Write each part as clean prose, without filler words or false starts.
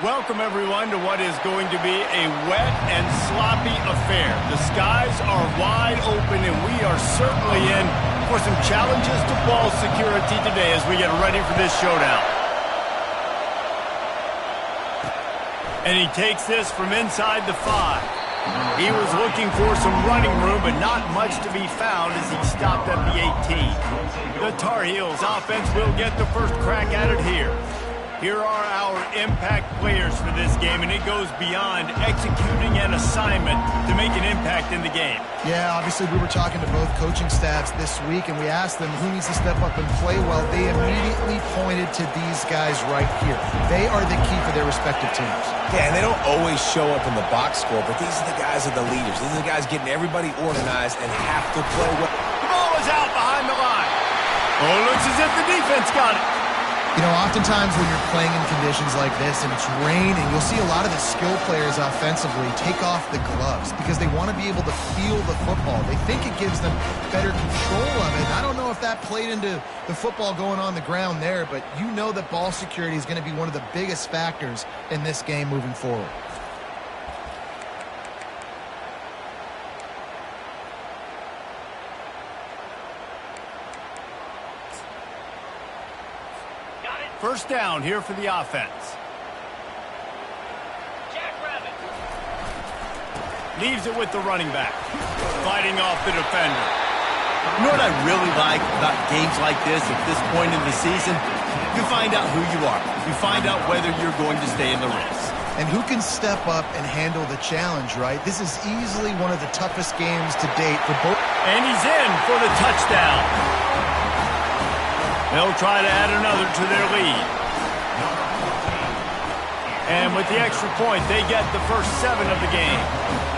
Welcome, everyone, to what is going to be a wet and sloppy affair. The skies are wide open, and we are certainly in for some challenges to ball security today as we get ready for this showdown. And he takes this from inside the 5. He was looking for some running room, but not much to be found as he stopped at the 18. The Tar Heels offense will get the first crack at it here. Here are our impact players for this game, and it goes beyond executing an assignment to make an impact in the game. Yeah, obviously we were talking to both coaching staffs this week, and we asked them who needs to step up and play well. They immediately pointed to these guys right here. They are the key for their respective teams. Yeah, and they don't always show up in the box score, but these are the guys that are the leaders. These are the guys getting everybody organized and have to play well. The ball is out behind the line. Oh, it looks as if the defense got it. You know, oftentimes when you're playing in conditions like this and it's raining, you'll see a lot of the skill players offensively take off the gloves because they want to be able to feel the football. They think it gives them better control of it. I don't know if that played into the football going on the ground there, but you know that ball security is going to be one of the biggest factors in this game moving forward. First down here for the offense. Leaves it with the running back. Fighting off the defender. You know what I really like about games like this at this point in the season? You find out who you are. You find out whether you're going to stay in the race. And who can step up and handle the challenge, right? This is easily one of the toughest games to date for both. And he's in for the touchdown. They'll try to add another to their lead. And with the extra point, they get the first 7 of the game.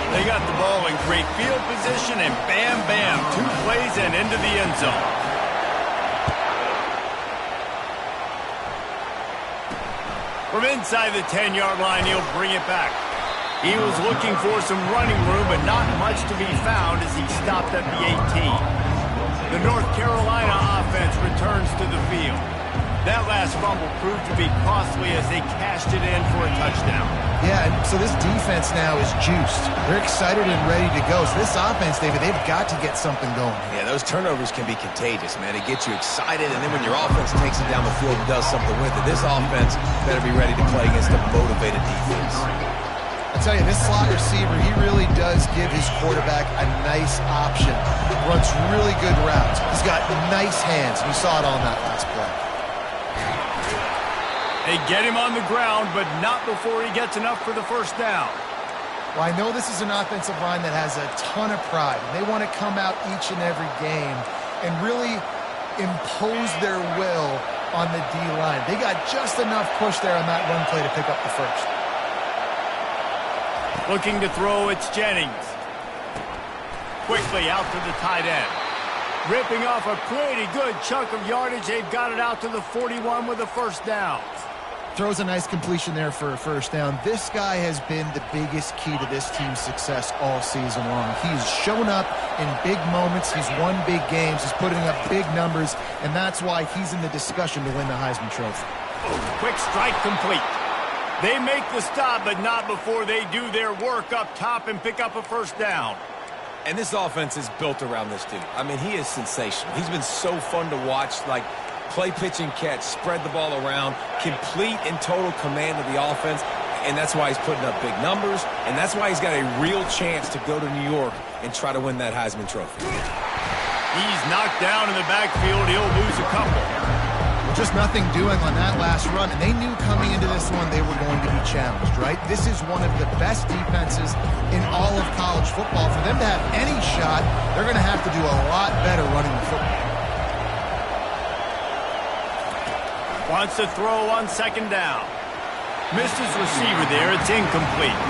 They got the ball in great field position, and bam, bam, 2 plays and into the end zone. From inside the 10-yard line, he'll bring it back. He was looking for some running room, but not much to be found as he stopped at the 18. The North Carolina offense returns to the field. That last fumble proved to be costly as they cashed it in for a touchdown. Yeah, and so this defense now is juiced. They're excited and ready to go. So this offense, David, they've got to get something going. Yeah, those turnovers can be contagious, man. They get you excited, and then when your offense takes it down the field and does something with it, this offense better be ready to play against a motivated defense. I tell you, this slot receiver, he really does give his quarterback a nice option. Runs really good routes. He's got nice hands. You saw it on that last play. They get him on the ground, but not before he gets enough for the first down. Well, I know this is an offensive line that has a ton of pride. They want to come out each and every game and really impose their will on the D-line. They got just enough push there on that run play to pick up the first. Looking to throw, it's Jennings. Quickly out to the tight end. Ripping off a pretty good chunk of yardage. They've got it out to the 41 with a first down. Throws a nice completion there for a first down. This guy has been the biggest key to this team's success all season long. He's shown up in big moments. He's won big games. He's putting up big numbers, and that's why he's in the discussion to win the Heisman Trophy. Quick strike complete. They make the stop, but not before they do their work up top and pick up a first down. And this offense is built around this dude. I mean, he is sensational. He's been so fun to watch, like play, pitch, and catch, spread the ball around, complete and total command of the offense, and that's why he's putting up big numbers, and that's why he's got a real chance to go to New York and try to win that Heisman Trophy. He's knocked down in the backfield. He'll lose a couple. Just nothing doing on that last run, and they knew coming into this one they were going to be challenged, right? This is one of the best defenses in all of college football. For them to have any shot, they're going to have to do a lot better running the football. Wants to throw on second down. Missed his receiver there. It's incomplete.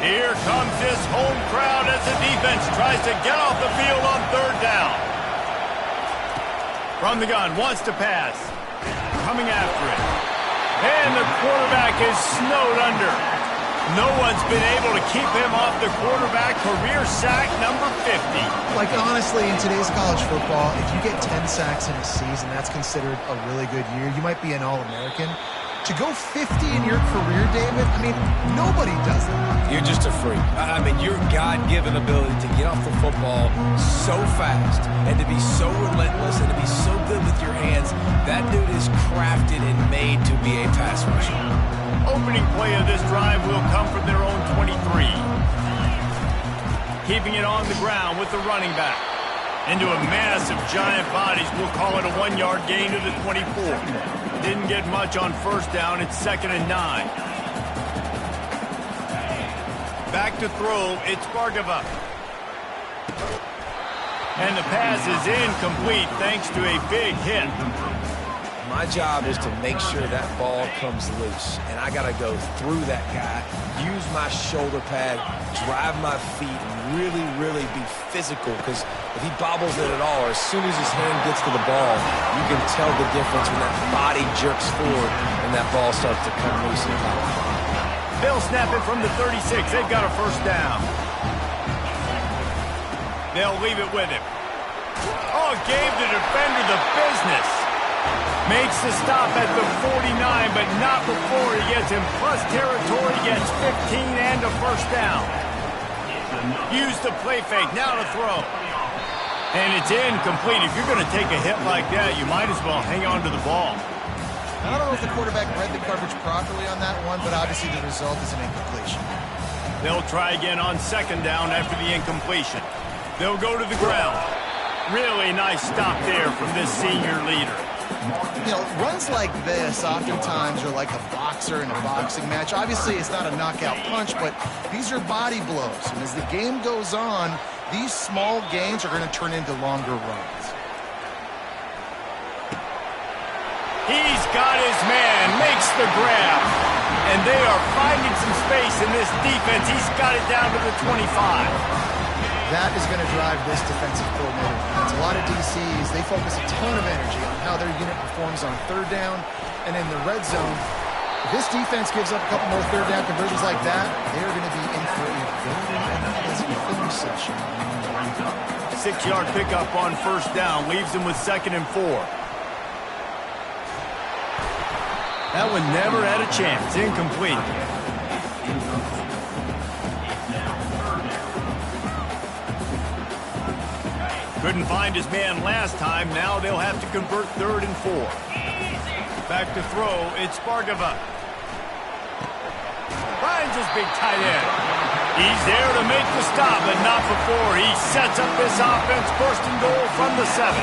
Here comes this home crowd as the defense tries to get off the field on third down. From the gun, wants to pass. Coming after it. And the quarterback is snowed under. No one's been able to keep him off the quarterback. Career sack number 50. Like, honestly, in today's college football, if you get 10 sacks in a season, that's considered a really good year. You might be an All-American. To go 50 in your career, David, I mean, nobody does it. You're just a freak. I mean, your God-given ability to get off the football so fast and to be so relentless and to be so good with your hands, that dude is crafted and made to be a pass rusher. Opening play of this drive will come from their own 23. Keeping it on the ground with the running back. Into a mass of giant bodies, we'll call it a 1-yard gain to the 24. Didn't get much on first down. It's 2nd and 9. Back to throw. It's Bargava. And the pass is incomplete thanks to a big hit. My job is to make sure that ball comes loose. And I got to go through that guy, use my shoulder pad, drive my feet, and really, really be physical. Because if he bobbles it at all, or as soon as his hand gets to the ball, you can tell the difference when that body jerks forward and that ball starts to come loose and pop. They'll snap it from the 36. They've got a first down. They'll leave it with him. Oh, gave the defender the business. Makes the stop at the 49, but not before he gets in plus territory, gets 15 and a first down. Use the play fake, now to throw. And it's incomplete. If you're going to take a hit like that, you might as well hang on to the ball. I don't know if the quarterback read the coverage properly on that one, but obviously the result is an incompletion. They'll try again on 2nd down after the incompletion. They'll go to the ground. Really nice stop there from this senior leader. You know, runs like this oftentimes are like a boxer in a boxing match. Obviously, it's not a knockout punch, but these are body blows. And as the game goes on, these small gains are going to turn into longer runs. He's got his man, makes the grab. And they are finding some space in this defense. He's got it down to the 25. That is going to drive this defensive coordinator. It's a lot of DCs. They focus a ton of energy on how their unit performs on 3rd down and in the red zone. If this defense gives up a couple more 3rd down conversions like that, they're going to be in for a very busy film session. 6-yard pickup on 1st down leaves them with 2nd and 4. That one never had a chance. Incomplete. Couldn't find his man last time. Now they'll have to convert 3rd and 4. Back to throw. It's Bargava. Finds his big tight end. He's there to make the stop, but not before. He sets up this offense. 1st and goal from the 7.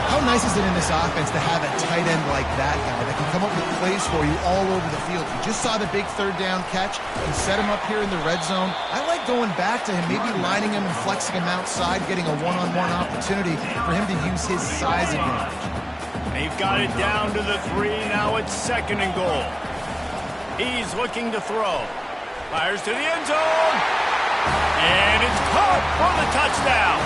How nice is it in this offense to have a tight end like that guy that can come up with plays for you all over the field? You just saw the big 3rd down catch and set him up here in the red zone. I like going back to him, maybe lining him and flexing him outside, getting a one-on-one opportunity for him to use his size advantage. They've got it down to the 3. Now it's 2nd and goal. He's looking to throw. Fires to the end zone. And it's caught for the touchdown.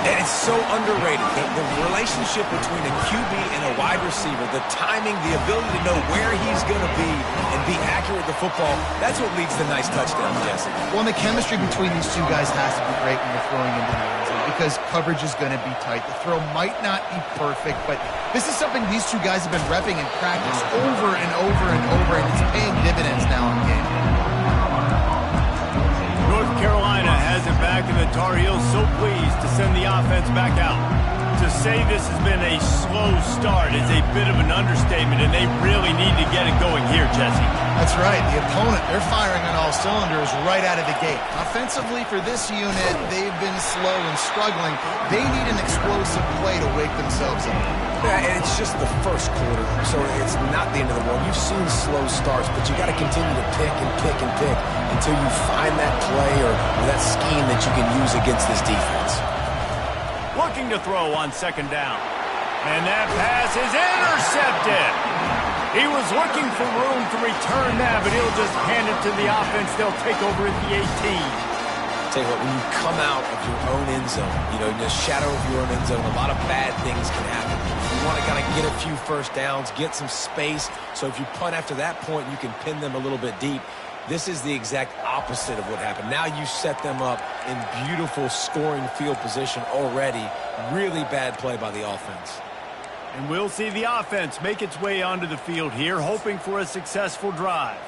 And it's so underrated. The relationship between a QB and a wide receiver, the timing, the ability to know where he's going to be and be accurate with the football, that's what leads to nice touchdowns, Jesse. Well, and the chemistry between these two guys has to be great when you're throwing into the end zone because coverage is going to be tight. The throw might not be perfect, but this is something these two guys have been repping in practice over and over and over, and it's paying dividends now in game. North Carolina has it back, and the Tar Heels so pleased to send the offense back out. To say this has been a slow start is a bit of an understatement, and they really need to get it going here, Jesse. That's right. The opponent, they're firing on all cylinders right out of the gate. Offensively for this unit, they've been slow and struggling. They need an explosive play to wake themselves up. Yeah, and it's just the first quarter, so it's not the end of the world. You've seen slow starts, but you got to continue to pick and pick and pick until you find that play or that scheme that you can use against this defense. Looking to throw on 2nd down. And that pass is intercepted. He was looking for room to return that, but he'll just hand it to the offense. They'll take over at the 18. Tell you what, when you come out of your own end zone, you know, in the shadow of your own end zone, a lot of bad things can happen. You want to kind of get a few first downs, get some space, so if you punt after that point, you can pin them a little bit deep. This is the exact opposite of what happened. Now you set them up in beautiful scoring field position already. Really bad play by the offense. And we'll see the offense make its way onto the field here, hoping for a successful drive.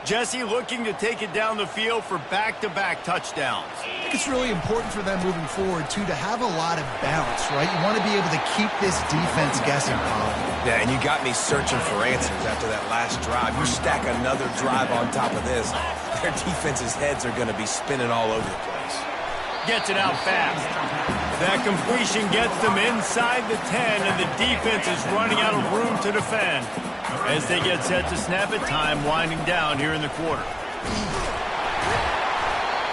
Jesse looking to take it down the field for back-to-back touchdowns. I think it's really important for them moving forward, too, to have a lot of balance, right? You want to be able to keep this defense guessing, Paul. Yeah, and you got me searching for answers after that last drive. You stack another drive on top of this, their defense's heads are going to be spinning all over the place. Gets it out fast. That completion gets them inside the 10, and the defense is running out of room to defend. As they get set to snap it, time winding down here in the quarter.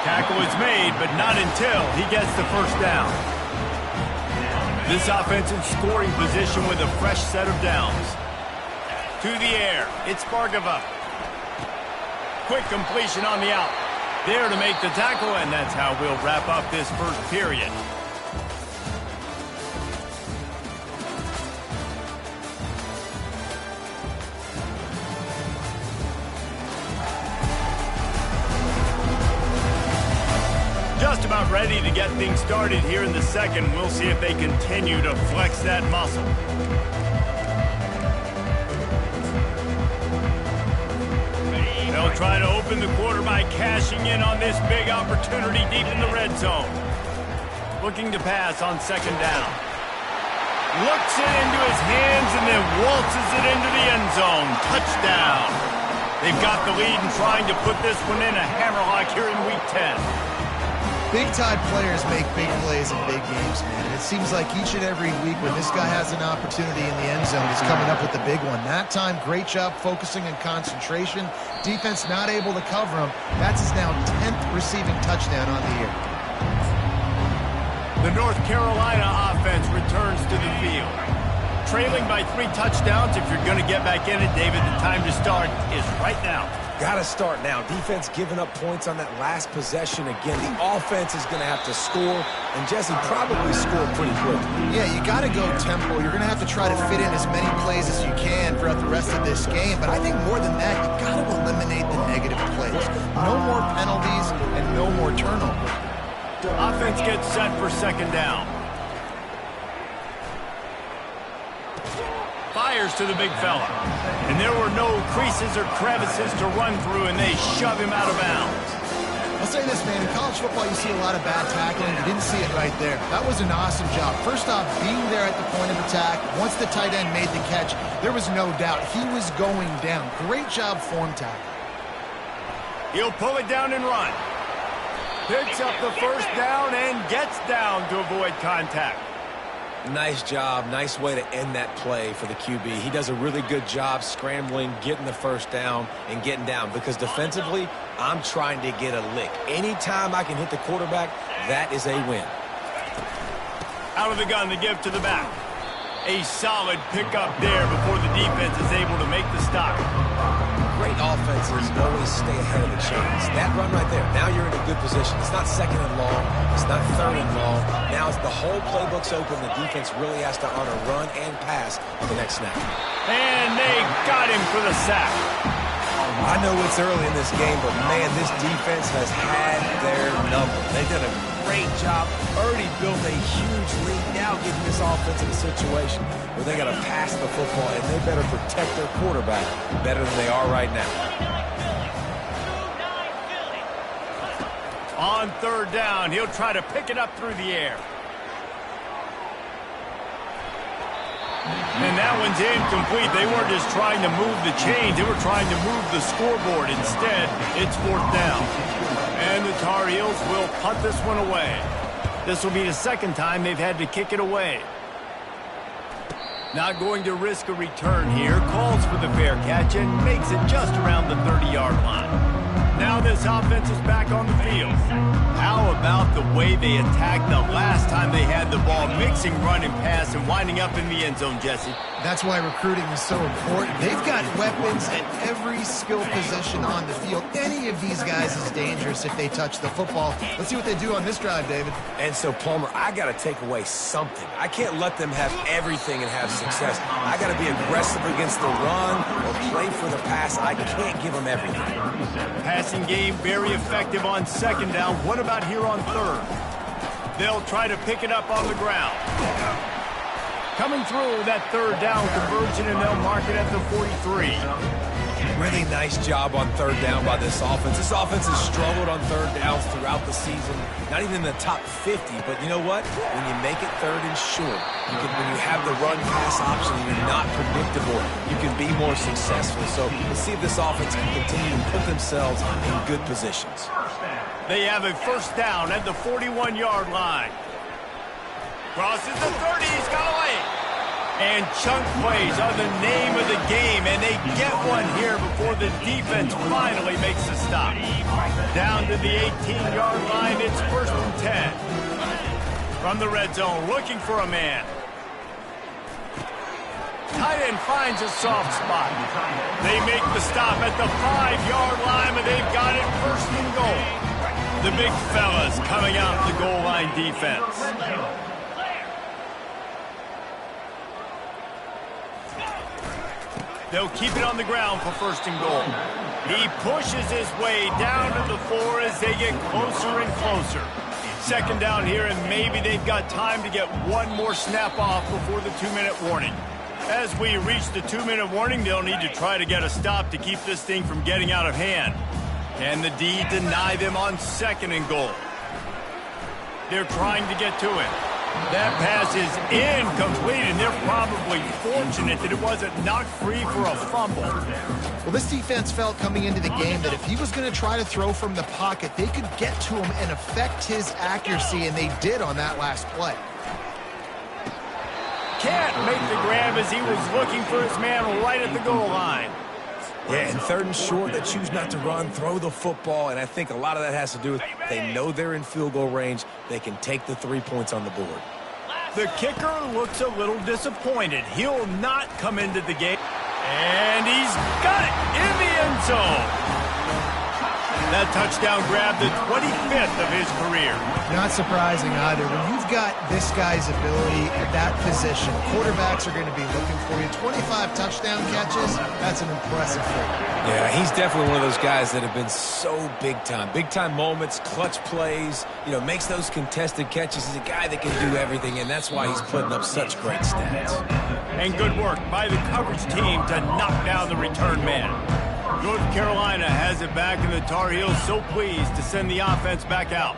Tackle is made, but not until he gets the first down. This offense in scoring position with a fresh set of downs. To the air, it's Bargava. Quick completion on the out. There to make the tackle, and that's how we'll wrap up this first period. Just about ready to get things started here in the second. We'll see if they continue to flex that muscle. They'll try to open the quarter by cashing in on this big opportunity deep in the red zone. Looking to pass on second down. Looks it into his hands and then waltzes it into the end zone. Touchdown. They've got the lead and trying to put this one in a hammerlock here in Week 10. Big-time players make big plays in big games, man. And it seems like each and every week when this guy has an opportunity in the end zone, he's coming up with the big one. That time, great job focusing and concentration. Defense not able to cover him. That's his now 10th receiving touchdown on the year. The North Carolina offense returns to the field. Trailing by 3 touchdowns. If you're going to get back in it, David, the time to start is right now. Got to start now. Defense giving up points on that last possession. Again, the offense is going to have to score, and Jesse probably scored pretty quickly. Yeah, you got to go tempo. You're going to have to try to fit in as many plays as you can throughout the rest of this game, but I think more than that, you got to eliminate the negative plays. No more penalties and no more turnovers. Offense gets set for second down. Fires to the big fella. And there were no creases or crevices to run through, and they shove him out of bounds. I'll say this, man. In college football, you see a lot of bad tackling. You didn't see it right there. That was an awesome job. First off, being there at the point of attack. Once the tight end made the catch, there was no doubt he was going down. Great job form tackle. He'll pull it down and run. Picks up the first down and gets down to avoid contact. Nice job. Nice way to end that play for the QB. He does a really good job scrambling, getting the first down, and getting down. Because defensively, I'm trying to get a lick. Anytime I can hit the quarterback, that is a win. Out of the gun, the give to the back. A solid pickup there before the defense is able to make the stop. Great offenses always stay ahead of the chains. That run right there, now you're in a good position. It's not second and long. It's not third and long. Now it's the whole playbook's open. The defense really has to honor run and pass on the next snap. And they got him for the sack. I know it's early in this game, but, man, this defense has had their number. They've done a great job. Already built a huge lead. Now getting this offense in a situation where they got to pass the football, and they better protect their quarterback better than they are right now. On third down, he'll try to pick it up through the air. And that one's incomplete. They weren't just trying to move the chains. They were trying to move the scoreboard. Instead, it's fourth down. And the Tar Heels will punt this one away. This will be the second time they've had to kick it away. Not going to risk a return here. Calls for the fair catch and makes it just around the 30-yard line. Now this offense is back on the field. How about the way they attacked the last time they had the ball, mixing run and pass and winding up in the end zone, Jesse? That's why recruiting is so important. They've got weapons at every skill position on the field. Any of these guys is dangerous if they touch the football. Let's see what they do on this drive, David. And so, Palmer, I got to take away something. I can't let them have everything and have success. I got to be aggressive against the run or play for the pass. I can't give them everything. Passing game very effective on second down. What about here on third? They'll try to pick it up on the ground. Coming through that third down conversion, and they'll mark it at the 43. Really nice job on third down by this offense. This offense has struggled on third downs throughout the season. Not even in the top 50, but you know what? When you make it third and short, when you have the run-pass option and you're not predictable, you can be more successful. So let's see if this offense can continue to put themselves in good positions. They have a first down at the 41-yard line. Crosses the 30, he's got away. And chunk plays are the name of the game, and they get one here before the defense finally makes a stop. Down to the 18-yard line, it's 1st and 10. From the red zone, looking for a man. Tight end finds a soft spot. They make the stop at the 5-yard line, but they've got it 1st and goal. The big fellas coming out the goal line defense. They'll keep it on the ground for 1st and goal. He pushes his way down to the 4 as they get closer and closer. 2nd down here, and maybe they've got time to get one more snap off before the 2-minute warning. As we reach the 2-minute warning, they'll need to try to get a stop to keep this thing from getting out of hand. Can the D deny them on 2nd and goal? They're trying to get to it. That pass is incomplete, and they're probably fortunate that it wasn't knocked free for a fumble. Well, this defense felt coming into the game that if he was going to try to throw from the pocket, they could get to him and affect his accuracy, and they did on that last play. Can't make the grab as he was looking for his man right at the goal line. Yeah, and 3rd and short, they choose not to run, throw the football, and I think a lot of that has to do with they know they're in field goal range. They can take the 3 points on the board. The kicker looks a little disappointed. He'll not come into the game. And he's got it in the end zone. That touchdown grabbed the 25th of his career. Not surprising either. When you've got this guy's ability at that position, quarterbacks are going to be looking for you. 25 touchdown catches, that's an impressive figure. Yeah, he's definitely one of those guys that have been so big time. Big time moments, clutch plays, makes those contested catches. He's a guy that can do everything, and that's why he's putting up such great stats. And good work by the coverage team to knock down the return man. North Carolina has it back, and the Tar Heels so pleased to send the offense back out.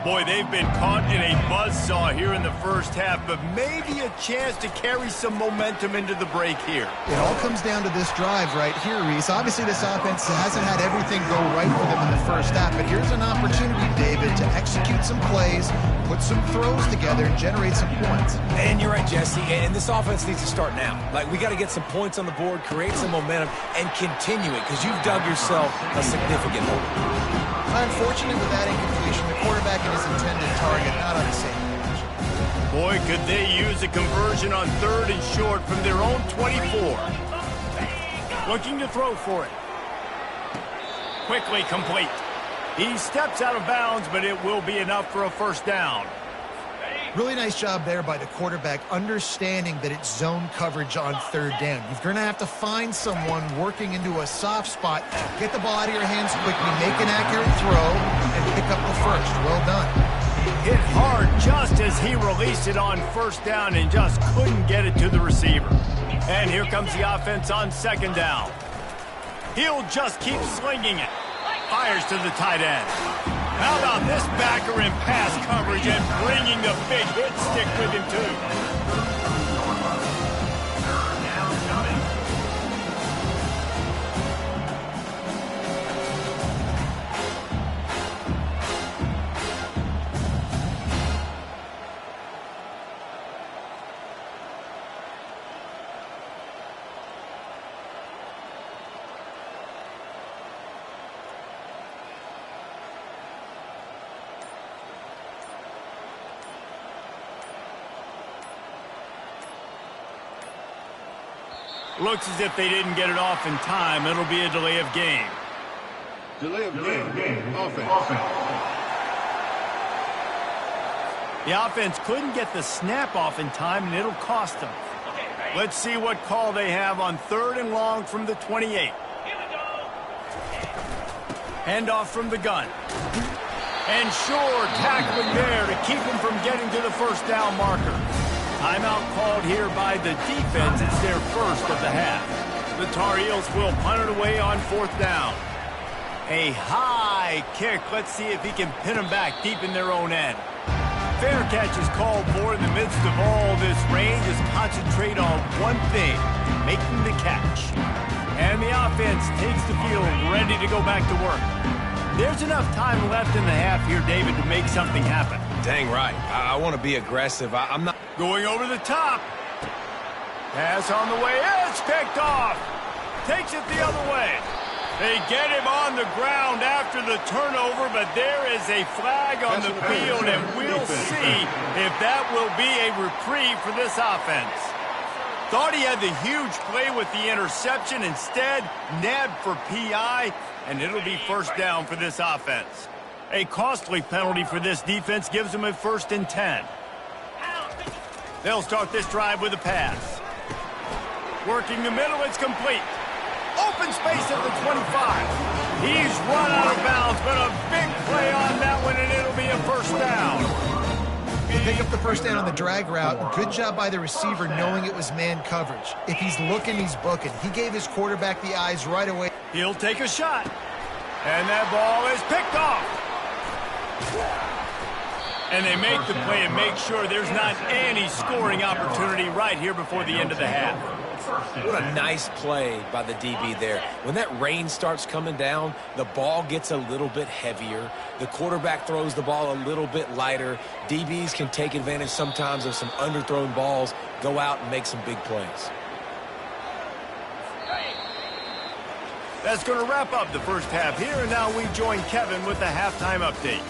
Boy, they've been caught in a buzzsaw here in the first half, but maybe a chance to carry some momentum into the break here. It all comes down to this drive right here, Reese. Obviously, this offense hasn't had everything go right for them in the first half, but here's an opportunity, David, to execute some plays, put some throws together, and generate some points. And you're right, Jesse, and this offense needs to start now. We got to get some points on the board, create some momentum, and continue it, because you've dug yourself a significant hole. Unfortunate with that incompletion, the quarterback and his intended target not on the same page. Boy, could they use a conversion on 3rd and short from their own 24. Looking to throw for it. Quickly complete. He steps out of bounds, but it will be enough for a 1st down. Really nice job there by the quarterback, understanding that it's zone coverage on 3rd down. You're going to have to find someone working into a soft spot, get the ball out of your hands quickly, make an accurate throw, and pick up the 1st. Well done. Hit hard just as he released it on 1st down and just couldn't get it to the receiver. And here comes the offense on 2nd down. He'll just keep slinging it. Fires to the tight end. How about this backer in pass coverage and bringing the big hit stick with him, too? Looks as if they didn't get it off in time. It'll be a delay of game. Delay of game. Offense. The offense couldn't get the snap off in time, and it'll cost them. Let's see what call they have on 3rd and long from the 28. Handoff from the gun. And sure, tackling there to keep him from getting to the first down marker. Timeout called here by the defense. It's their first of the half. The Tar Heels will punt it away on 4th down. A high kick. Let's see if he can pin them back deep in their own end. Fair catch is called for in the midst of all this rain. Just concentrate on one thing, making the catch. And the offense takes the field, ready to go back to work. There's enough time left in the half here, David, to make something happen. Dang right. I want to be aggressive. I'm not... Going over the top. Pass on the way. It's picked off. Takes it the other way. They get him on the ground after the turnover, but there is a flag on the field, and we'll see if that will be a reprieve for this offense. Thought he had the huge play with the interception. Instead, nabbed for PI, and it'll be first down for this offense. A costly penalty for this defense gives them a 1st and 10. They'll start this drive with a pass. Working the middle, it's complete. Open space at the 25. He's run out of bounds, but a big play on that one, and it'll be a first down. They pick up the first down on the drag route. Good job by the receiver knowing it was man coverage. If he's looking, he's booking. He gave his quarterback the eyes right away. He'll take a shot. And that ball is picked off. And they make the play and make sure there's not any scoring opportunity right here before the end of the half. What a nice play by the DB there. When that rain starts coming down, the ball gets a little bit heavier. The quarterback throws the ball a little bit lighter. DBs can take advantage sometimes of some underthrown balls, go out and make some big plays. That's going to wrap up the first half here, and now we join Kevin with the halftime update.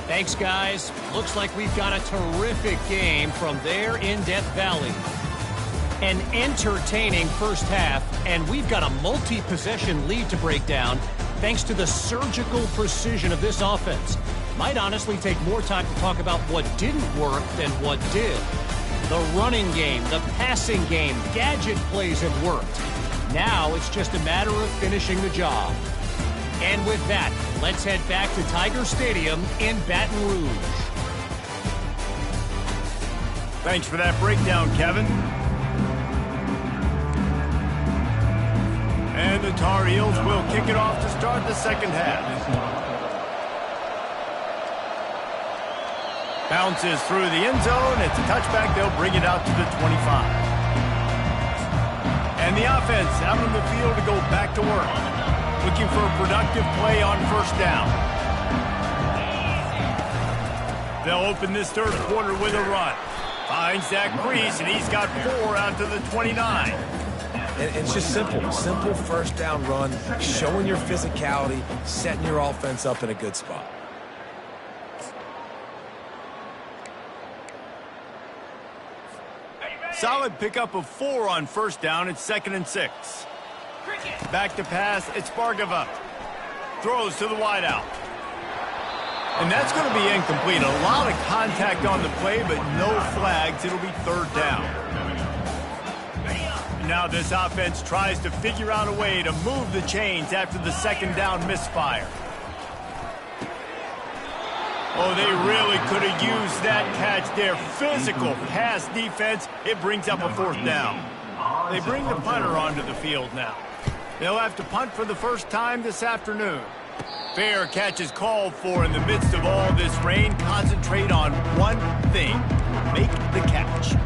Thanks, guys. Looks like we've got a terrific game from there in Death Valley. An entertaining first half, and we've got a multi-possession lead to break down thanks to the surgical precision of this offense. Might honestly take more time to talk about what didn't work than what did. The running game, the passing game, gadget plays have worked. Now it's just a matter of finishing the job. And with that, let's head back to Tiger Stadium in Baton Rouge. Thanks for that breakdown, Kevin. And the Tar Heels will kick it off to start the second half. Bounces through the end zone. It's a touchback. They'll bring it out to the 25. And the offense out on the field to go back to work. Looking for a productive play on first down. They'll open this third quarter with a run. Finds Zach Priest, and he's got 4 out to the 29. And it's just simple. Simple first down run, showing your physicality, setting your offense up in a good spot. Solid pickup of 4 on first down. It's 2nd and 6. Back to pass. It's Bargava. Throws to the wideout. And that's going to be incomplete. A lot of contact on the play, but no flags. It'll be 3rd down. Now this offense tries to figure out a way to move the chains after the 2nd down misfire. Oh, they really could have used that catch there. Physical pass defense. It brings up a 4th down. They bring the punter onto the field now. They'll have to punt for the first time this afternoon. Fair catch is called for in the midst of all this rain. Concentrate on one thing. Make the catch.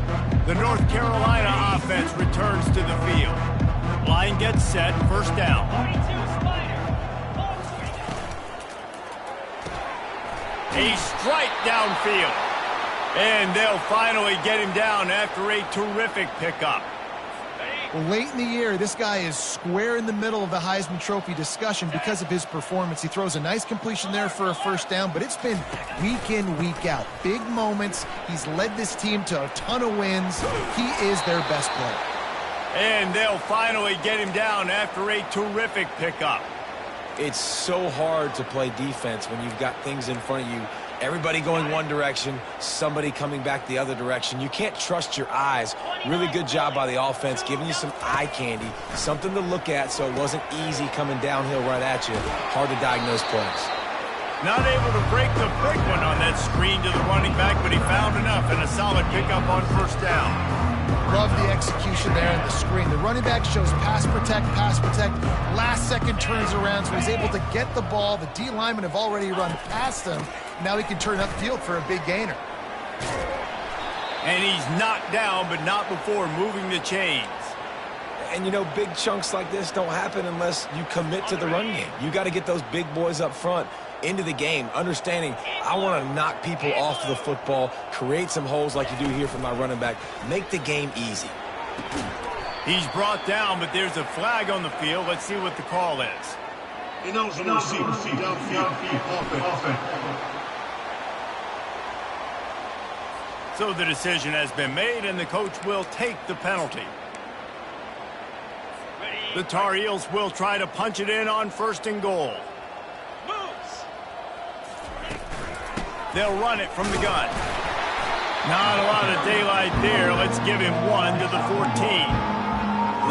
The North Carolina offense returns to the field. Line gets set. First down. A strike downfield. And they'll finally get him down after a terrific pickup. Well, late in the year, this guy is square in the middle of the Heisman Trophy discussion because of his performance. He throws a nice completion there for a first down, but it's been week in, week out. Big moments. He's led this team to a ton of wins. He is their best player. And they'll finally get him down after a terrific pickup. It's so hard to play defense when you've got things in front of you. Everybody going one direction, somebody coming back the other direction. You can't trust your eyes. Really good job by the offense, giving you some eye candy, something to look at so it wasn't easy coming downhill right at you. Hard to diagnose plays. Not able to break the big one on that screen to the running back, but he found enough and a solid pickup on first down. Love the execution there in the screen. The running back shows pass protect, last second turns around, so he's able to get the ball. The D linemen have already run past him. Now he can turn upfield for a big gainer. And he's knocked down, but not before moving the chains. And, you know, big chunks like this don't happen unless you commit to the run game. You got to get those big boys up front into the game, understanding I want to knock people off the football, create some holes like you do here for my running back, make the game easy. He's brought down, but there's a flag on the field. Let's see what the call is. So the decision has been made, and the coach will take the penalty. The Tar Heels will try to punch it in on first and goal. They'll run it from the gun. Not a lot of daylight there. Let's give him 1 to the 14.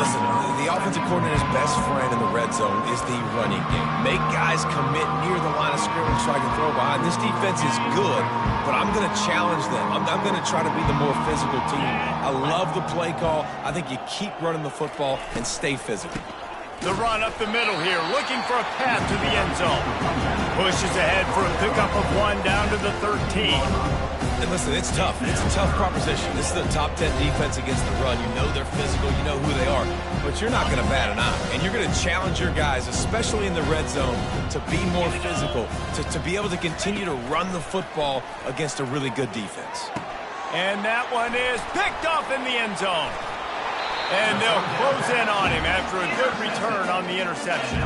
Listen, the offensive coordinator's best friend in the red zone is the running game. Make guys commit near the line of scrimmage so I can throw behind. This defense is good, but I'm going to challenge them. I'm going to try to be the more physical team. I love the play call. I think you keep running the football and stay physical. The run up the middle here, looking for a path to the end zone. Pushes ahead for a pickup of 1 down to the 13. And listen, it's tough. It's a tough proposition. This is the top 10 defense against the run. You know they're physical. You know who they are. But you're not going to bat an eye. And you're going to challenge your guys, especially in the red zone, to be more physical, to be able to continue to run the football against a really good defense. And that one is picked off in the end zone. And they'll close in on him after a good return on the interception.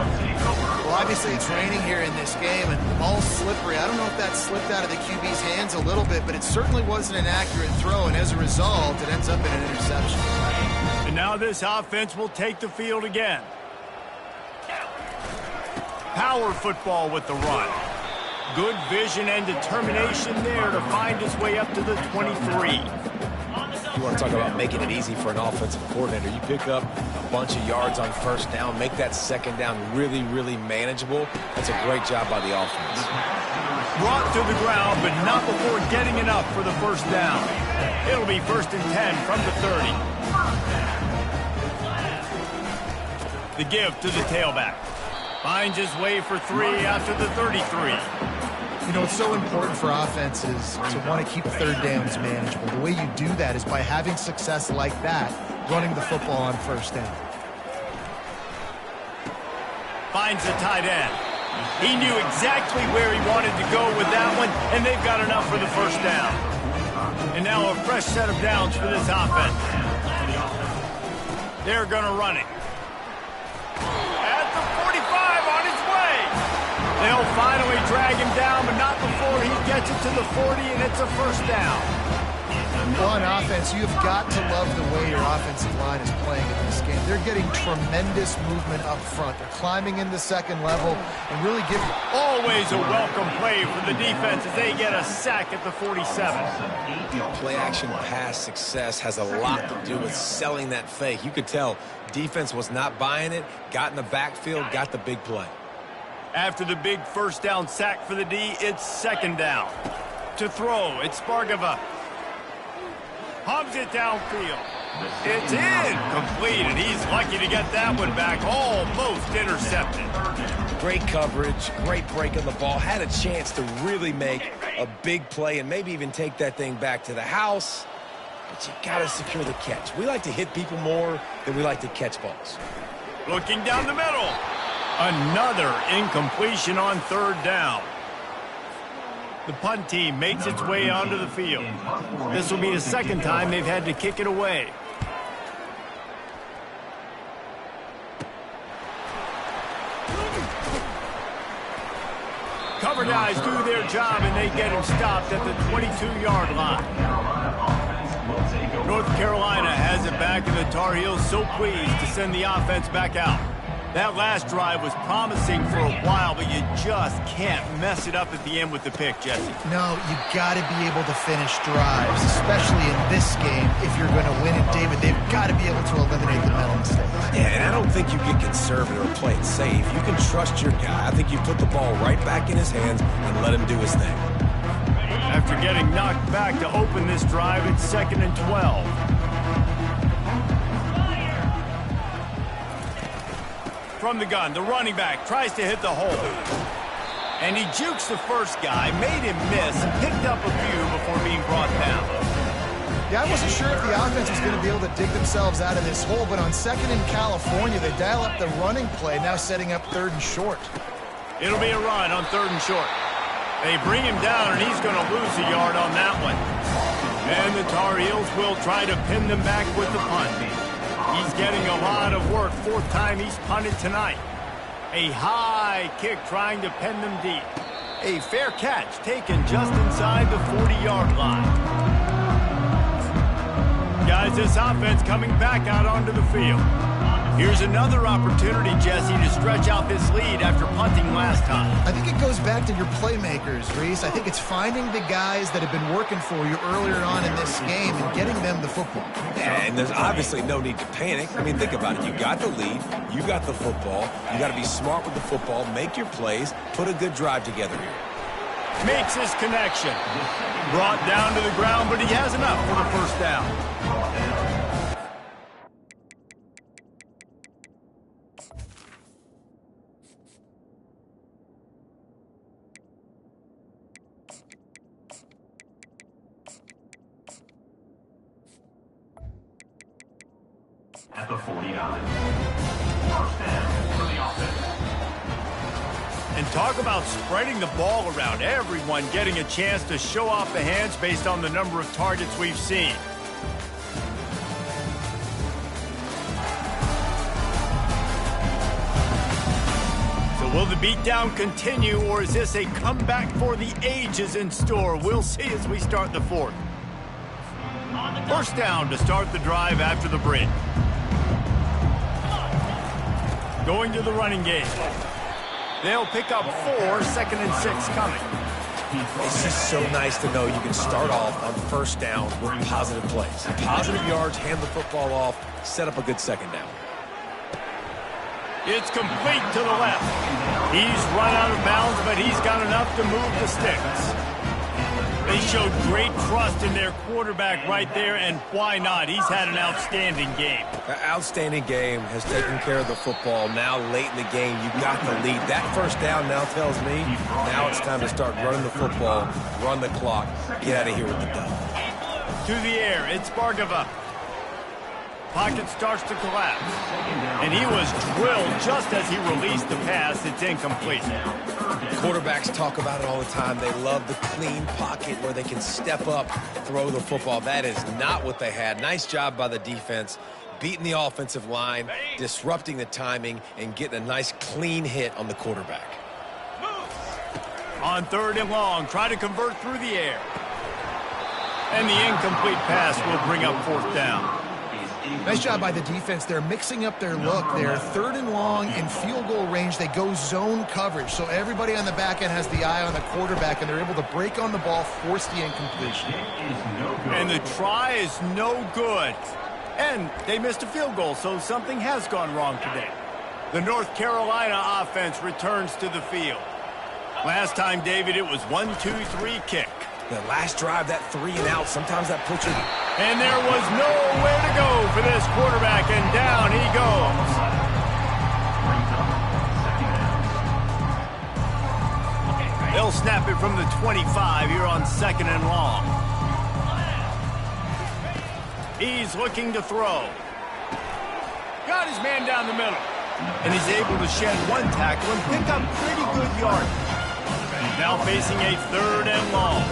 Well, obviously it's raining here in this game, and the ball's slippery. I don't know if that slipped out of the QB's hands a little bit, but it certainly wasn't an accurate throw, and as a result, it ends up in an interception. And now this offense will take the field again. Power football with the run. Good vision and determination there to find his way up to the 23. You want to talk about making it easy for an offensive coordinator. You pick up a bunch of yards on first down, make that second down really, really manageable. That's a great job by the offense. Brought to the ground, but not before getting enough for the first down. It'll be 1st and 10 from the 30. The give to the tailback. Finds his way for 3 after the 33. You know, it's so important for offenses to want to keep third downs manageable. The way you do that is by having success like that, running the football on first down. Finds the tight end. He knew exactly where he wanted to go with that one, and they've got enough for the first down. And now a fresh set of downs for this offense. They're going to run it. At the 45 on his way. They'll finally drag him down, but not before he gets it to the 40, and it's a first down. Well, on offense, you've got to love the way your offensive line is playing in this game. They're getting tremendous movement up front. They're climbing in the second level and really giving... Always a welcome play for the defense as they get a sack at the 47. Play action pass success has a lot to do with selling that fake. You could tell defense was not buying it, got in the backfield, got the big play. After the big first down sack for the D, it's second down. To throw, it's Spargava. Hubs it downfield. It's in. Complete, and he's lucky to get that one back. Almost intercepted. Great coverage, great break on the ball. Had a chance to really make a big play and maybe even take that thing back to the house. But you got to secure the catch. We like to hit people more than we like to catch balls. Looking down the middle. Another incompletion on third down. The punt team makes its way onto the field. This will be the second time they've had to kick it away. Cover guys do their job, and they get him stopped at the 22-yard line. North Carolina has it back, and the Tar Heels so pleased to send the offense back out. That last drive was promising for a while, but you just can't mess it up at the end with the pick, Jesse. No, you got to be able to finish drives, especially in this game. If you're going to win it, David, they've got to be able to eliminate the mental mistakes. Yeah, and I don't think you get conservative or play it safe. You can trust your guy. I think you put the ball right back in his hands and let him do his thing. After getting knocked back to open this drive, it's 2nd and 12. From the gun, the running back tries to hit the hole. And he jukes the first guy, made him miss, and picked up a few before being brought down. Yeah, I wasn't sure if the offense was going to be able to dig themselves out of this hole, but on 2nd in California, they dial up the running play, now setting up 3rd and short. It'll be a run on 3rd and short. They bring him down, and he's going to lose a yard on that one. And the Tar Heels will try to pin them back with the punt. He's getting a lot of work. 4th time he's punted tonight. A high kick trying to pin them deep. A fair catch taken just inside the 40-yard line. Guys, this offense coming back out onto the field. Here's another opportunity, Jesse, to stretch out this lead after punting last time. I think it goes back to your playmakers, Reese. I think it's finding the guys that have been working for you earlier on in this game and getting them the football. And there's obviously no need to panic. I mean, think about it. You got the lead. You got the football. You got to be smart with the football, make your plays, put a good drive together here. Makes his connection. Brought down to the ground, but he has enough for the first down. At the 49. First down for the offense. And talk about spreading the ball around. Everyone getting a chance to show off the hands based on the number of targets we've seen. So will the beatdown continue, or is this a comeback for the ages in store? We'll see as we start the 4th. First down to start the drive after the break. Going to the running game. They'll pick up 4, 2nd and 6 coming. It's just so nice to know you can start off on first down with positive plays. Positive yards, hand the football off, set up a good second down. It's complete to the left. He's run out of bounds, but he's got enough to move the sticks. They showed great trust in their quarterback right there, and why not? He's had an outstanding game. An outstanding game, has taken care of the football. Now late in the game, you got the lead. That first down now tells me now it's time to start running the football, run the clock, get out of here with the dub. To the air, it's Bargava. Pocket starts to collapse. And he was drilled just as he released the pass. It's incomplete. Quarterbacks talk about it all the time. They love the clean pocket where they can step up, throw the football. That is not what they had. Nice job by the defense, beating the offensive line, disrupting the timing, and getting a nice clean hit on the quarterback. On 3rd and long, try to convert through the air. And the incomplete pass will bring up 4th down. Nice job by the defense. They're mixing up their look. They're 3rd and long in field goal range. They go zone coverage, so everybody on the back end has the eye on the quarterback, and they're able to break on the ball, force the incompletion. And the try is no good. And they missed a field goal, so something has gone wrong today. The North Carolina offense returns to the field. Last time, David, it was 1-2-3 kick. The last drive, that 3 and out, sometimes that puts you... And there was nowhere to go for this quarterback, and down he goes. They'll snap it from the 25 here on 2nd and long. He's looking to throw. Got his man down the middle. And he's able to shed one tackle and pick up pretty good yardage. Now facing a 3rd and long.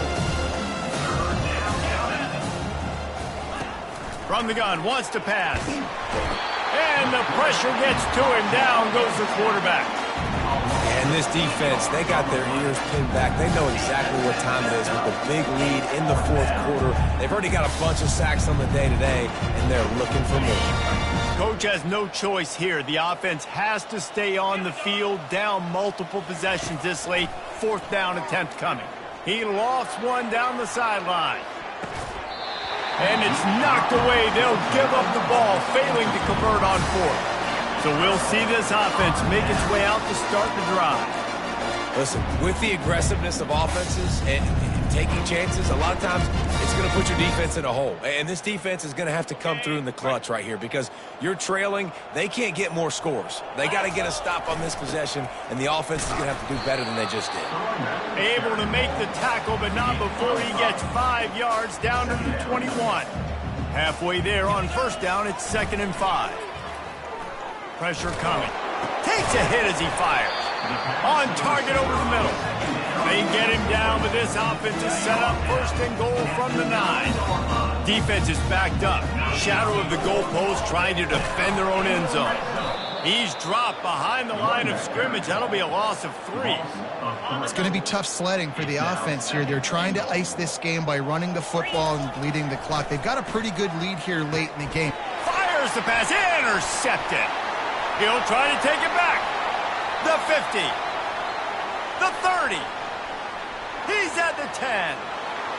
From the gun, wants to pass. And the pressure gets to him. Down goes the quarterback. And this defense, they got their ears pinned back. They know exactly what time it is with the big lead in the fourth quarter. They've already got a bunch of sacks on the day today, and they're looking for more. Coach has no choice here. The offense has to stay on the field, down multiple possessions this late. Fourth down attempt coming. He lofts one down the sideline. And it's knocked away. They'll give up the ball, failing to convert on fourth. So we'll see this offense make its way out to start the drive. Listen, with the aggressiveness of offenses and taking chances, a lot of times it's going to put your defense in a hole. And this defense is going to have to come through in the clutch right here because you're trailing. They can't get more scores. They got to get a stop on this possession, and the offense is going to have to do better than they just did. Able to make the tackle, but not before he gets 5 yards down to the 21. Halfway there on first down, it's 2nd and 5. Pressure coming. Takes a hit as he fires. On target over the middle. They get him down, but this offense is set up 1st and goal from the 9. Defense is backed up. Shadow of the goalpost trying to defend their own end zone. He's dropped behind the line of scrimmage. That'll be a loss of 3. It's going to be tough sledding for the offense here. They're trying to ice this game by running the football and bleeding the clock. They've got a pretty good lead here late in the game. Fires the pass. Intercepted. He'll try to take it back. The 50. The 30. He's at the 10.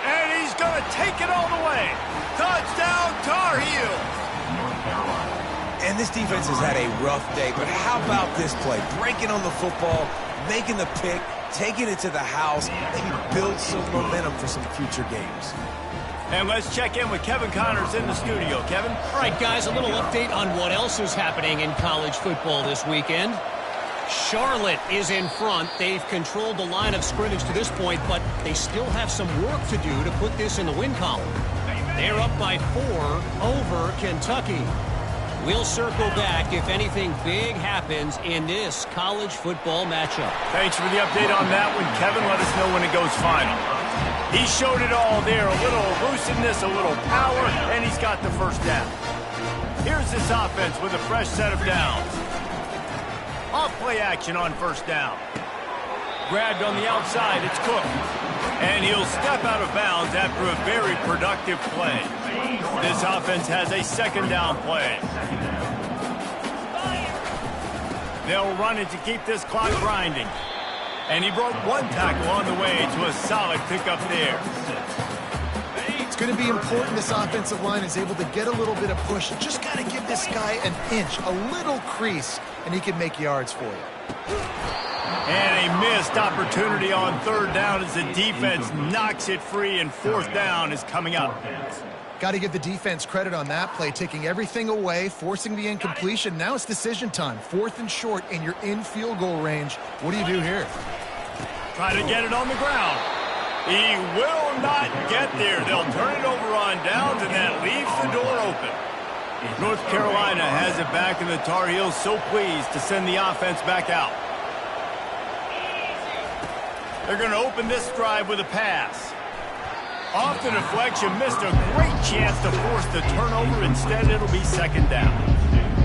And he's going to take it all the way. Touchdown, Tar Heels. And this defense has had a rough day, but how about this play? Breaking on the football, making the pick, taking it to the house, maybe build some momentum for some future games. And let's check in with Kevin Connors in the studio. Kevin? All right, guys, a little update on what else is happening in college football this weekend. Charlotte is in front. They've controlled the line of scrimmage to this point, but they still have some work to do to put this in the win column. They're up by 4 over Kentucky. We'll circle back if anything big happens in this college football matchup. Thanks for the update on that one, Kevin. Let us know when it goes final. He showed it all there. A little elusiveness, a little power, and he's got the first down. Here's this offense with a fresh set of downs. Off play action on first down. Grabbed on the outside, it's Cook. And he'll step out of bounds after a very productive play. This offense has a 2nd down play. They'll run it to keep this clock grinding. And he broke 1 tackle on the way to a solid pickup there. It's going to be important this offensive line is able to get a little bit of push. You just got to give this guy an inch, a little crease, and he can make yards for you. And a missed opportunity on 3rd down as the defense knocks it free, and 4th down is coming up. Got to give the defense credit on that play, taking everything away, forcing the incompletion. Now it's decision time. 4th and short, and you're in field goal range. What do you do here? Try to get it on the ground. He will not get there. They'll turn it over on downs, and that leaves the door open. North Carolina has it back, and the Tar Heels so pleased to send the offense back out. They're going to open this drive with a pass. Off the deflection, missed a great chance to force the turnover. Instead, it'll be 2nd down.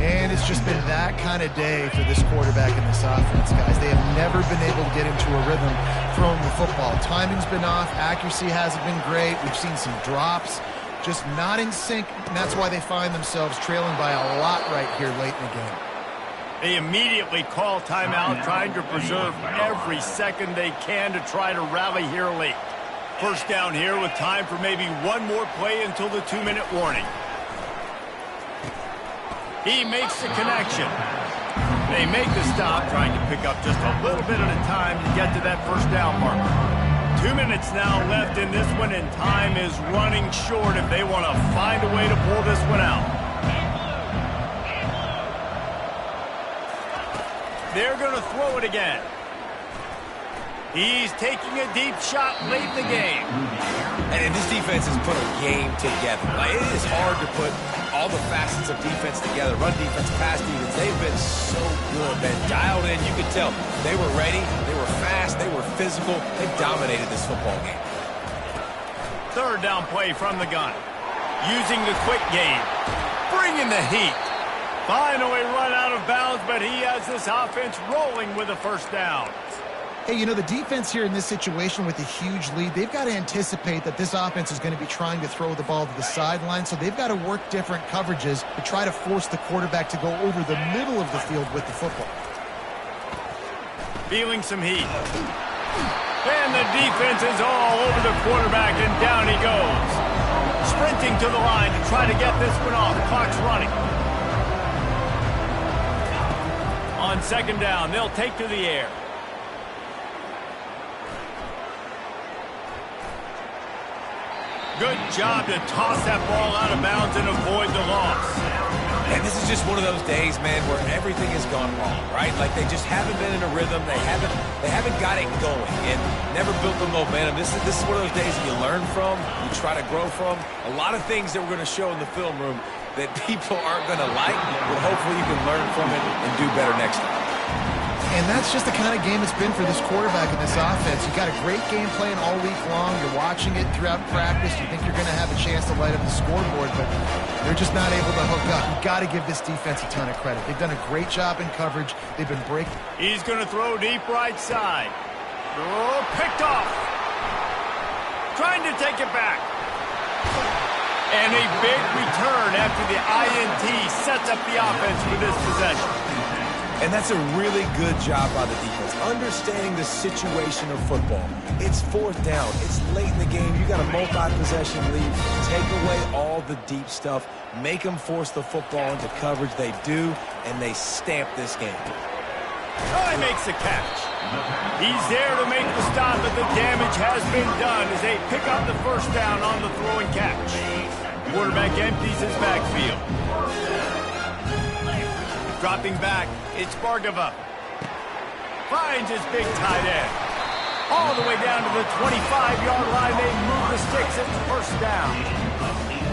And it's just been that kind of day for this quarterback and this offense, guys. They have never been able to get into a rhythm throwing the football. Timing's been off. Accuracy hasn't been great. We've seen some drops. Just not in sync, and that's why they find themselves trailing by a lot right here late in the game. They immediately call timeout, trying to preserve every second they can to try to rally here late. First down here with time for maybe one more play until the 2-minute warning. He makes the connection. They make the stop, trying to pick up just a little bit at a time to get to that first down marker. 2 minutes now left in this one, and time is running short if they want to find a way to pull this one out. They're going to throw it again. He's taking a deep shot late in the game. And this defense has put a game together. Like, it is hard to put all the facets of defense together. Run defense, pass defense. They've been so good, man. Dialed in, you could tell. They were ready. They were fast. They were physical. They dominated this football game. 3rd down play from the gun. Using the quick game. Bringing the heat. Finally run out of bounds, but he has this offense rolling with a first down. Hey, you know, the defense here in this situation with a huge lead, they've got to anticipate that this offense is going to be trying to throw the ball to the sideline, so they've got to work different coverages to try to force the quarterback to go over the middle of the field with the football. Feeling some heat. And the defense is all over the quarterback, and down he goes. Sprinting to the line to try to get this one off. Clock's running. On second down, they'll take to the air. Good job to toss that ball out of bounds and avoid the loss. And this is just one of those days, man, where everything has gone wrong, right? Like they just haven't been in a rhythm. They haven't got it going and never built the momentum. This is one of those days that you learn from, you try to grow from. A lot of things that we're going to show in the film room that people aren't going to like, but hopefully you can learn from it and do better next time. And that's just the kind of game it's been for this quarterback in this offense. You've got a great game plan all week long. You're watching it throughout practice. You think you're going to have a chance to light up the scoreboard, but they're just not able to hook up. You've got to give this defense a ton of credit. They've done a great job in coverage. They've been breaking. He's going to throw deep right side. Oh, picked off. Trying to take it back. And a big return after the INT sets up the offense for this possession. And that's a really good job by the defense, understanding the situation of football. It's fourth down. It's late in the game. You got a multi-possession lead. Take away all the deep stuff. Make them force the football into coverage. They do, and they stamp this game. Oh, he makes the catch. He's there to make the stop, but the damage has been done as they pick up the first down on the throw and catch. Quarterback empties his backfield. Dropping back, it's Bargava. Finds his big tight end. All the way down to the 25-yard line. They move the sticks at the first down.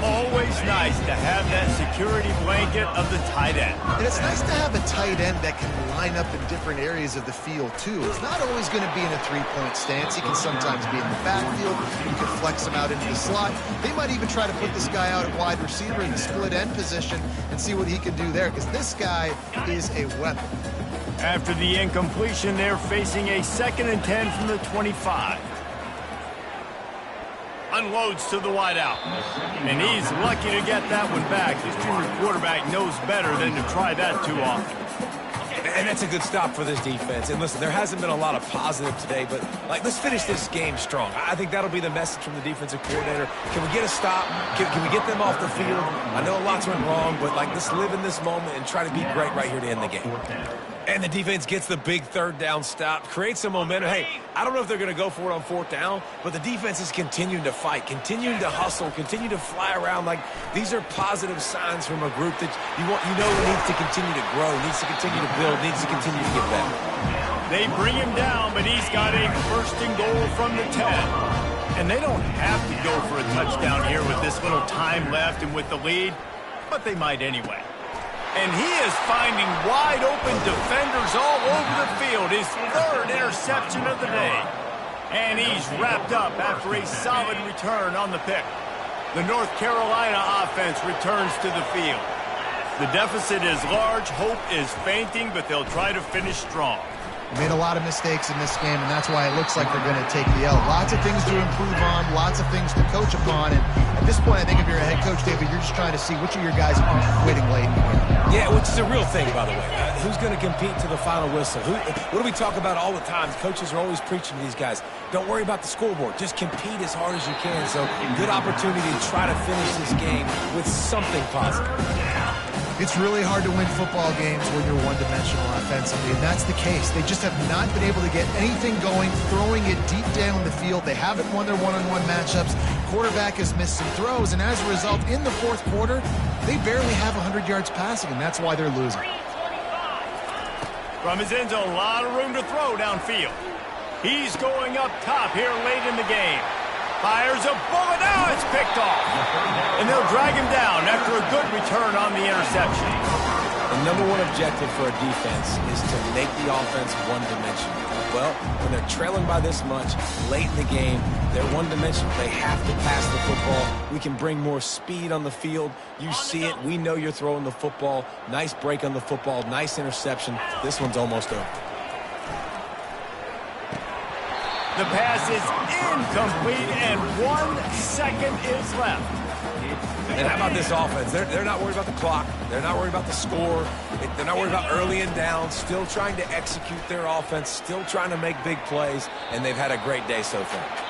Always nice to have that security blanket of the tight end. And it's nice to have a tight end that can line up in different areas of the field, too. It's not always going to be in a three-point stance. He can sometimes be in the backfield. You can flex him out into the slot. They might even try to put this guy out at wide receiver in the split end position and see what he can do there, because this guy is a weapon. After the incompletion, they're facing a 2nd and 10 from the 25. Unloads to the wideout. And he's lucky to get that one back. This junior quarterback knows better than to try that too often. And that's a good stop for this defense. And listen, there hasn't been a lot of positive today, but let's finish this game strong. I think that'll be the message from the defensive coordinator. Can we get a stop? Can we get them off the field? I know lots went wrong, but let's live in this moment and try to be great right here to end the game. And the defense gets the big third down stop, creates some momentum. Hey, I don't know if they're going to go for it on fourth down, but the defense is continuing to fight, continuing to hustle, continue to fly around. These are positive signs from a group that needs to continue to grow, needs to continue to build, needs to continue to get better. They bring him down, but he's got a 1st and goal from the 10. And they don't have to go for a touchdown here with this little time left and with the lead, but they might anyway. And he is finding wide-open defenders all over the field. His 3rd interception of the day. And he's wrapped up after a solid return on the pick. The North Carolina offense returns to the field. The deficit is large. Hope is fainting, but they'll try to finish strong. They made a lot of mistakes in this game, and that's why it looks like they're going to take the L. Lots of things to improve on, lots of things to coach upon, and at this point, I think if you're a head coach, David, you're just trying to see which of your guys are quitting late in the game. Yeah, which is a real thing, by the way. Who's going to compete to the final whistle? What do we talk about all the time? Coaches are always preaching to these guys. Don't worry about the scoreboard. Just compete as hard as you can. So, good opportunity to try to finish this game with something positive. It's really hard to win football games when you're one-dimensional offensively, and that's the case. They just have not been able to get anything going, throwing it deep down the field. They haven't won their one-on-one matchups. Quarterback has missed some throws, and as a result, in the 4th quarter, they barely have 100 yards passing, and that's why they're losing. From his end zone, a lot of room to throw downfield. He's going up top here late in the game. Fires a bullet. Now it's picked off. And they'll drag him down after a good return on the interception. And The number one objective for a defense is to make the offense one-dimensional. Well, when they're trailing by this much late in the game, they're one-dimensional. They have to pass the football. We can bring more speed on the field. You see it. We know you're throwing the football. Nice break on the football. Nice interception. This one's almost over. The pass is incomplete, and 1 second is left. And how about this offense? They're not worried about the clock. They're not worried about the score. They're not worried about early and down. Still trying to execute their offense. Still trying to make big plays. And they've had a great day so far.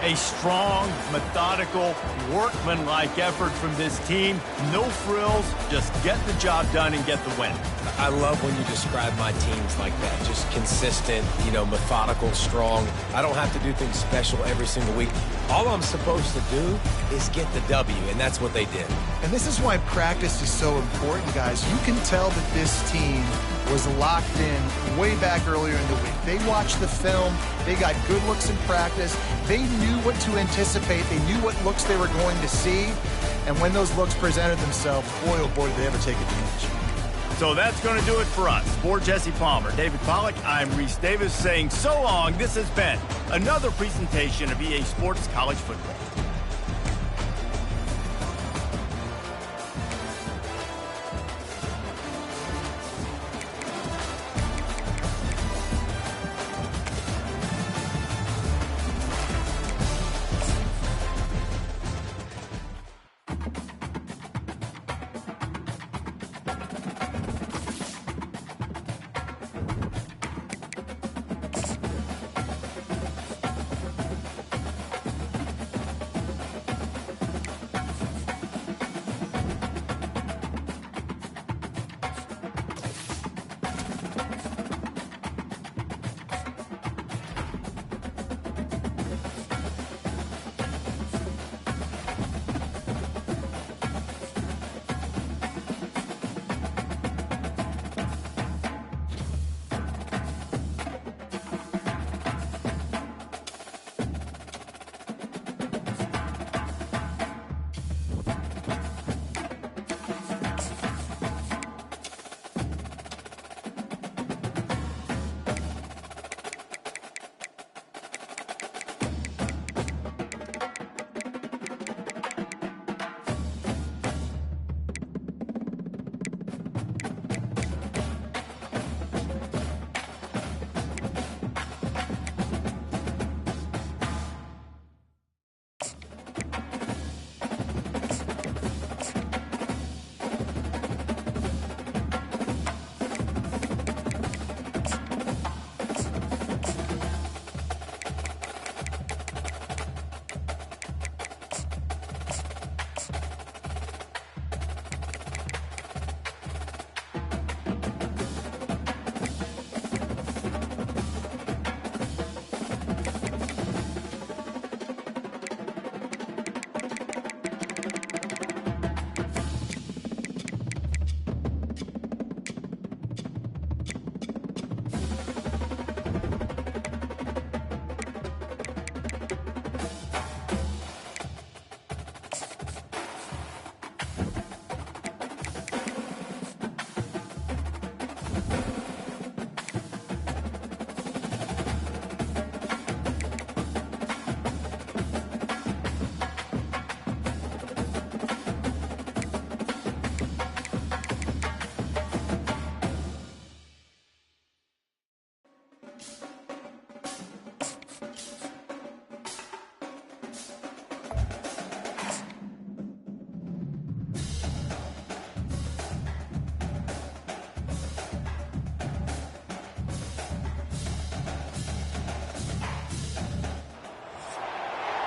A strong, methodical, workman-like effort from this team. No frills, just get the job done and get the win. I love when you describe my teams like that. Just consistent, methodical, strong. I don't have to do things special every single week. All I'm supposed to do is get the W, and that's what they did. And this is why practice is so important, guys. You can tell that this team was locked in way back earlier in the week. They watched the film. They got good looks in practice. They knew what to anticipate. They knew what looks they were going to see. And when those looks presented themselves, boy, oh boy, did they ever take advantage. So that's going to do it for us. For Jesse Palmer, David Pollack, I'm Reese Davis saying so long. This has been another presentation of EA Sports College Football.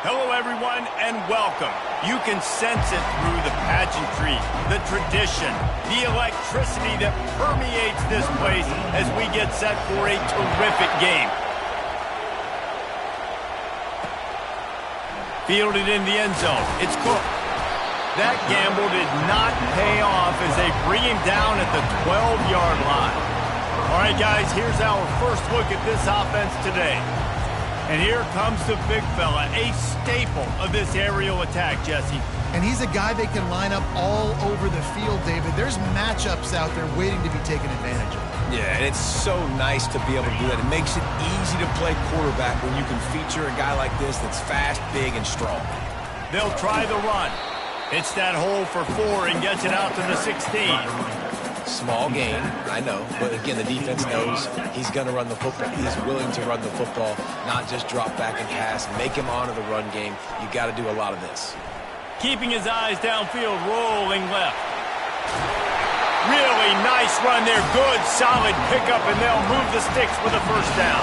Hello, everyone, and welcome. You can sense it through the pageantry, the tradition, the electricity that permeates this place as we get set for a terrific game. Fielded in the end zone. It's Cook. That gamble did not pay off as they bring him down at the 12-yard line. All right, guys, here's our first look at this offense today. And here comes the big fella, a staple of this aerial attack, Jesse. And he's a guy they can line up all over the field, David. There's matchups out there waiting to be taken advantage of. Yeah, and it's so nice to be able to do that. It makes it easy to play quarterback when you can feature a guy like this that's fast, big, and strong. They'll try the run. Hits that hole for 4 and gets it out to the 16. Small gain, I know, but again, the defense knows he's going to run the football. He's willing to run the football, not just drop back and pass, make him honor the run game. You got to do a lot of this. Keeping his eyes downfield, rolling left. Really nice run there. Good, solid pickup, and they'll move the sticks with a first down.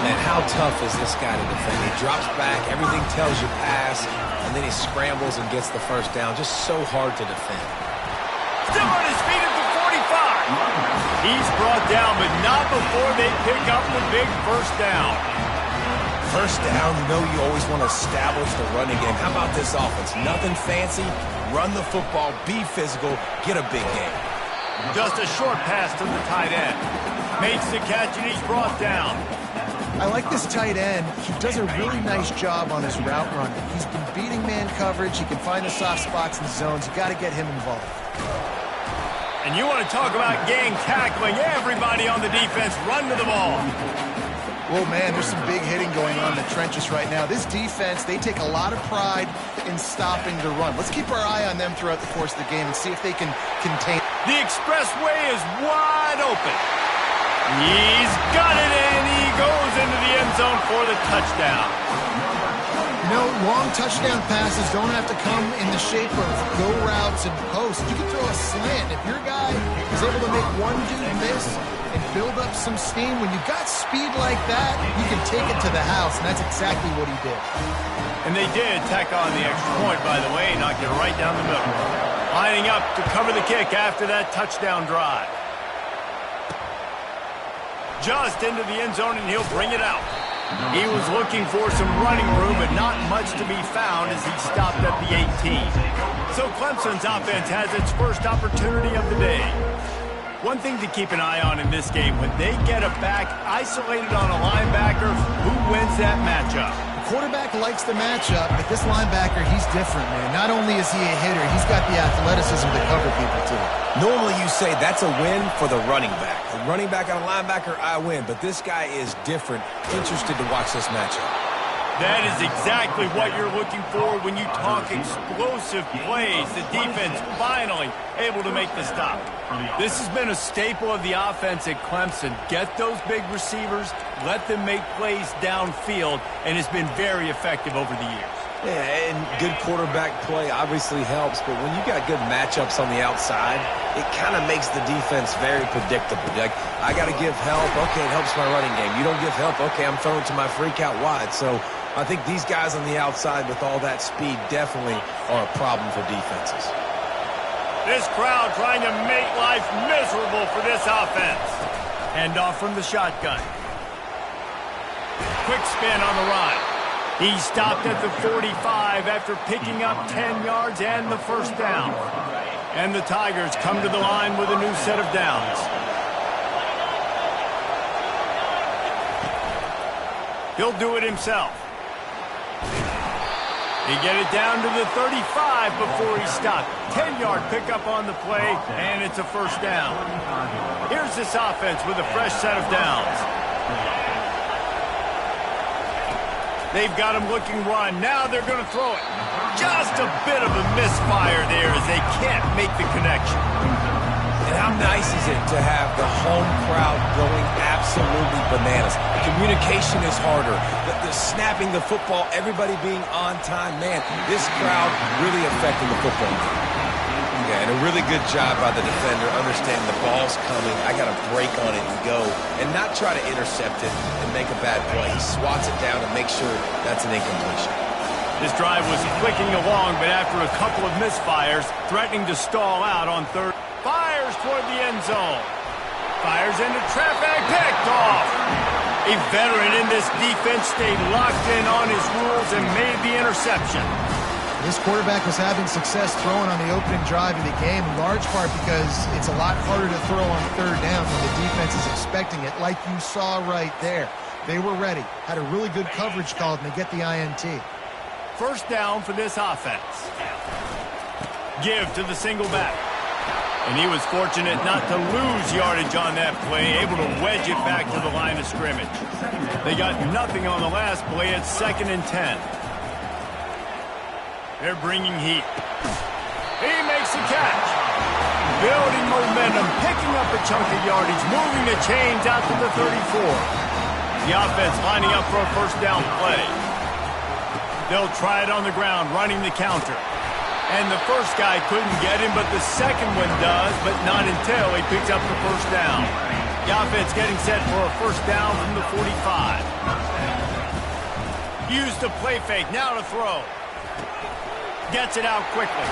Man, how tough is this guy to defend? He drops back, everything tells you pass, and then he scrambles and gets the first down. Just so hard to defend. Still on his feet at the 45. He's brought down, but not before they pick up the big first down. First down, you know you always want to establish the running game. How about this offense? Nothing fancy. Run the football, be physical, get a big game. Just a short pass to the tight end. Makes the catch, and he's brought down. I like this tight end. He does a really nice job on his route running. He's been beating man coverage. He can find the soft spots in the zones. You got to get him involved. And you want to talk about gang tackling. Everybody on the defense run to the ball. Well, man, there's some big hitting going on in the trenches right now. This defense, they take a lot of pride in stopping the run. Let's keep our eye on them throughout the course of the game and see if they can contain. The expressway is wide open. He's got it, and he goes into the end zone for the touchdown. You know, long touchdown passes don't have to come in the shape of go routes and posts. You can throw a slant. If your guy is able to make one dude miss and build up some steam, when you've got speed like that, you can take it to the house, and that's exactly what he did. And they did tack on the extra point, by the way, knocked it right down the middle. Lining up to cover the kick after that touchdown drive. Just into the end zone, and he'll bring it out. He was looking for some running room, but not much to be found as he stopped at the 18. So Clemson's offense has its first opportunity of the day. One thing to keep an eye on in this game, when they get a back isolated on a linebacker, who wins that matchup? The quarterback likes the matchup, but this linebacker, he's different, man. Not only is he a hitter, he's got the athleticism to cover people, too. Normally you say that's a win for the running back. The running back on a linebacker, I win. But this guy is different. Interested to watch this matchup. That is exactly what you're looking for when you talk explosive plays. The defense finally able to make the stop. This has been a staple of the offense at Clemson. Get those big receivers, let them make plays downfield, and it's been very effective over the years. Yeah, and good quarterback play obviously helps, but when you got good matchups on the outside, it kind of makes the defense very predictable. Like, I got to give help. Okay, it helps my running game. You don't give help. Okay, I'm throwing to my freak out wide. So I think these guys on the outside with all that speed definitely are a problem for defenses. This crowd trying to make life miserable for this offense. Hand off from the shotgun. Quick spin on the run. He stopped at the 45 after picking up 10 yards and the first down. And the Tigers come to the line with a new set of downs. He'll do it himself. He get it down to the 35 before he stopped. 10-yard pickup on the play, and it's a first down. Here's this offense with a fresh set of downs. They've got him looking run. Now they're going to throw it. Just a bit of a misfire there as they can't make the connection. And how nice is it to have the home crowd going absolutely bananas? The communication is harder. The snapping the football, everybody being on time. Man, this crowd really affecting the football game. Yeah, and a really good job by the defender, understanding the ball's coming. I got to break on it and go, and not try to intercept it and make a bad play. He swats it down and makes sure that's an incompletion. This drive was clicking along, but after a couple of misfires, threatening to stall out on third. Fires toward the end zone. Fires into traffic, picked off. A veteran in this defense stayed locked in on his rules and made the interception. This quarterback was having success throwing on the opening drive of the game, in large part because it's a lot harder to throw on third down when the defense is expecting it, like you saw right there. They were ready. Had a really good coverage called, and they get the INT. First down for this offense. Give to the single back. And he was fortunate not to lose yardage on that play, able to wedge it back to the line of scrimmage. They got nothing on the last play. It's 2nd and 10. They're bringing heat. He makes the catch. Building momentum, picking up a chunk of yardage, moving the chains out to the 34. The offense lining up for a first down play. They'll try it on the ground, running the counter. And the first guy couldn't get him, but the second one does, but not until he picks up the first down. The offense getting set for a first down from the 45. Use the play fake, now to throw. Gets it out quickly.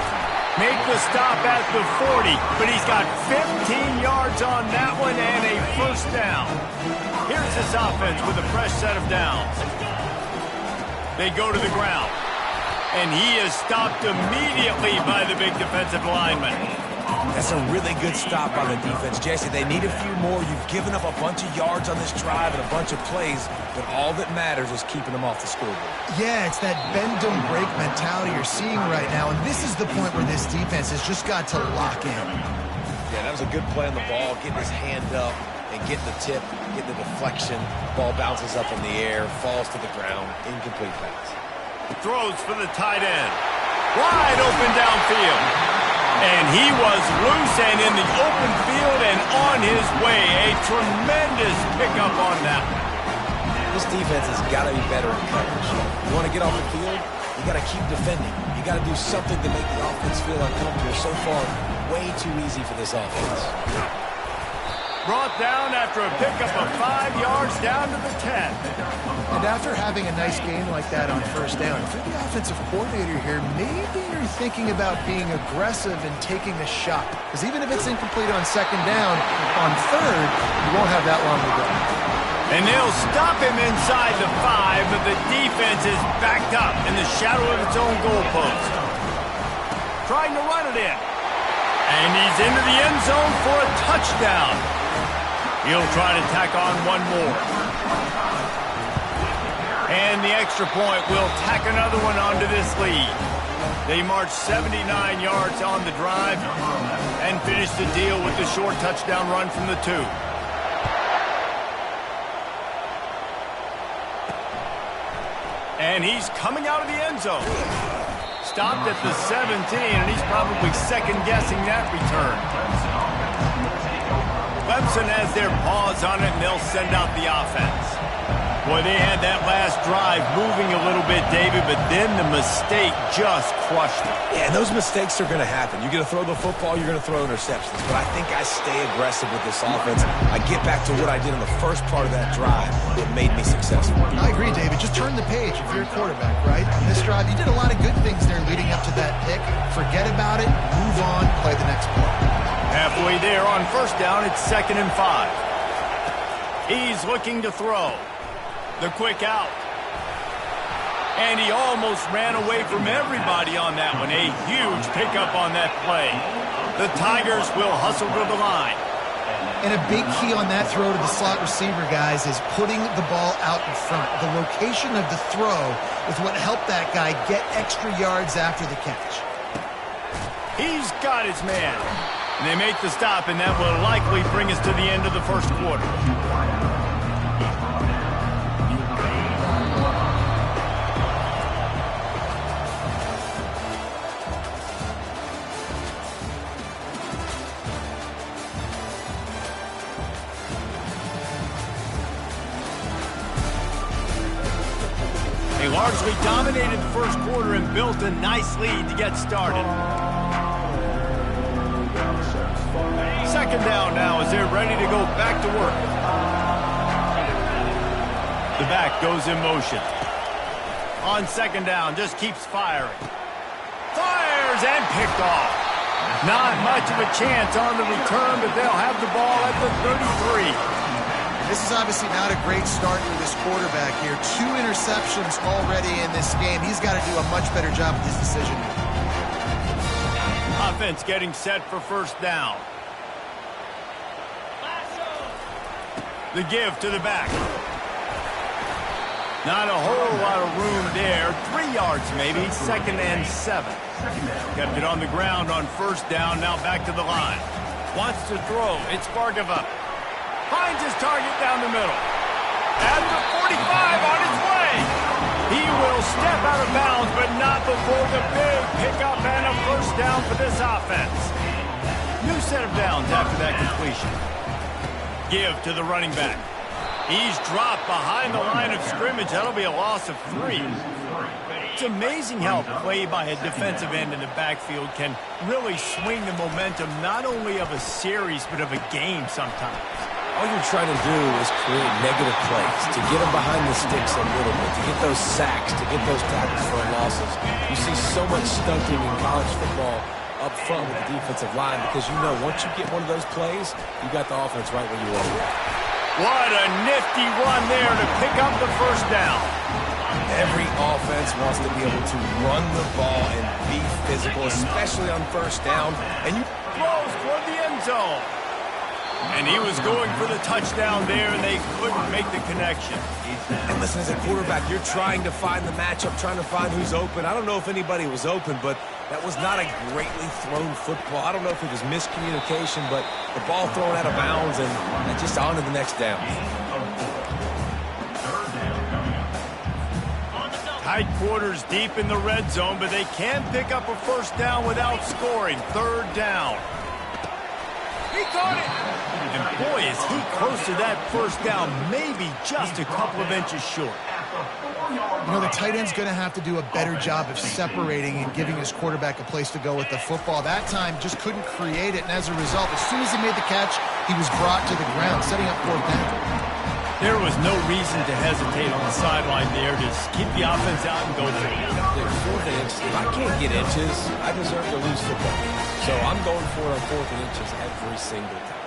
Make the stop at the 40, but he's got 15 yards on that one and a first down. Here's this offense with a fresh set of downs. They go to the ground. And he is stopped immediately by the big defensive lineman. That's a really good stop by the defense, Jesse. They need a few more. You've given up a bunch of yards on this drive and a bunch of plays, but all that matters is keeping them off the scoreboard. Yeah, it's that bend don't break mentality you're seeing right now, and this is the point where this defense has just got to lock in. Yeah, that was a good play on the ball, getting his hand up and getting the tip, getting the deflection. Ball bounces up in the air, falls to the ground, incomplete pass. Throws for the tight end. Wide open downfield. And he was loose and in the open field and on his way. A tremendous pickup on that one. This defense has got to be better in coverage. You want to get off the field, you got to keep defending. You got to do something to make the offense feel uncomfortable. So far, way too easy for this offense. Brought down after a pickup of 5 yards down to the 10. And after having a nice game like that on first down, if you're the offensive coordinator here, maybe you're thinking about being aggressive and taking a shot. Because even if it's incomplete on second down, on third, you won't have that long to go. And they'll stop him inside the 5, but the defense is backed up in the shadow of its own goalpost. Trying to run it in. And he's into the end zone for a touchdown. He'll try to tack on one more. And the extra point will tack another one onto this lead. They march 79 yards on the drive and finish the deal with the short touchdown run from the 2. And he's coming out of the end zone. Stopped at the 17, and he's probably second-guessing that return. Clemson has their paws on it, and they'll send out the offense. Boy, they had that last drive moving a little bit, David, but then the mistake just crushed it. Yeah, and those mistakes are going to happen. You're going to throw the football, you're going to throw interceptions. But I think I stay aggressive with this offense. I get back to what I did in the first part of that drive that made me successful. I agree, David. Just turn the page if you're a quarterback, right? On this drive, you did a lot of good things there leading up to that pick. Forget about it, move on, play the next play. Halfway there on first down, it's 2nd and 5. He's looking to throw. The quick out. And he almost ran away from everybody on that one. A huge pickup on that play. The Tigers will hustle to the line. And a big key on that throw to the slot receiver, guys, is putting the ball out in front. The location of the throw is what helped that guy get extra yards after the catch. He's got his man. And they make the stop, and that will likely bring us to the end of the first quarter. They largely dominated the first quarter and built a nice lead to get started. Second down now as they're ready to go back to work. The back goes in motion. On second down, just keeps firing. Fires and picked off. Not much of a chance on the return, but they'll have the ball at the 33. This is obviously not a great start for this quarterback here. 2 interceptions already in this game. He's got to do a much better job with his decision. Offense getting set for first down. The give to the back. Not a whole lot of room there. 3 yards maybe, 2nd and 7. Kept it on the ground on 1st down, now back to the line. Wants to throw, it's Bargava. Finds his target down the middle. At the 45 on his way. He will step out of bounds, but not before the big pickup and a 1st down for this offense. New set of downs after that completion. Give to the running back. He's dropped behind the line of scrimmage. That'll be a loss of 3. It's amazing how play by a defensive end in the backfield can really swing the momentum not only of a series but of a game sometimes. All you're trying to do is create negative plays, to get them behind the sticks a little bit, to get those sacks, to get those tackles for losses. You see so much stunting in college football up front with the defensive line because you know once you get one of those plays, you got the offense right where you want it. What a nifty run there to pick up the 1st down. Every offense wants to be able to run the ball and be physical, especially on 1st down. And you throws toward the end zone. And he was going for the touchdown there, and they couldn't make the connection. And listen, as a quarterback, you're trying to find the matchup, trying to find who's open. I don't know if anybody was open, but that was not a greatly thrown football. I don't know if it was miscommunication, but the ball thrown out of bounds and just on to the next down. Tight quarters deep in the red zone, but they can pick up a 1st down without scoring. 3rd down. He caught it. And boy, is he close to that 1st down, maybe just a couple of inches short. You know, the tight end's going to have to do a better job of separating and giving his quarterback a place to go with the football. That time just couldn't create it, and as a result, as soon as he made the catch, he was brought to the ground, setting up 4th down. There was no reason to hesitate on the sideline there. Just keep the offense out and go for it. There's 4th and inches. If I can't get inches, I deserve to lose football games. So I'm going for it on 4th and inches every single time.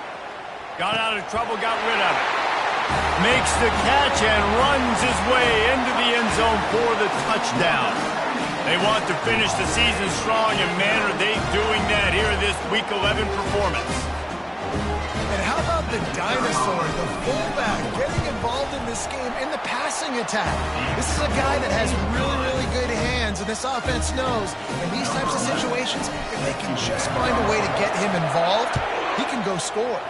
Got out of trouble, got rid of it. Makes the catch and runs his way into the end zone for the touchdown. They want to finish the season strong, and man, are they doing that here in this Week 11 performance. And how about the dinosaur, the fullback, getting involved in this game in the passing attack? This is a guy that has really, really good hands, and this offense knows in these types of situations, if they can just find a way to get him involved, he can go score.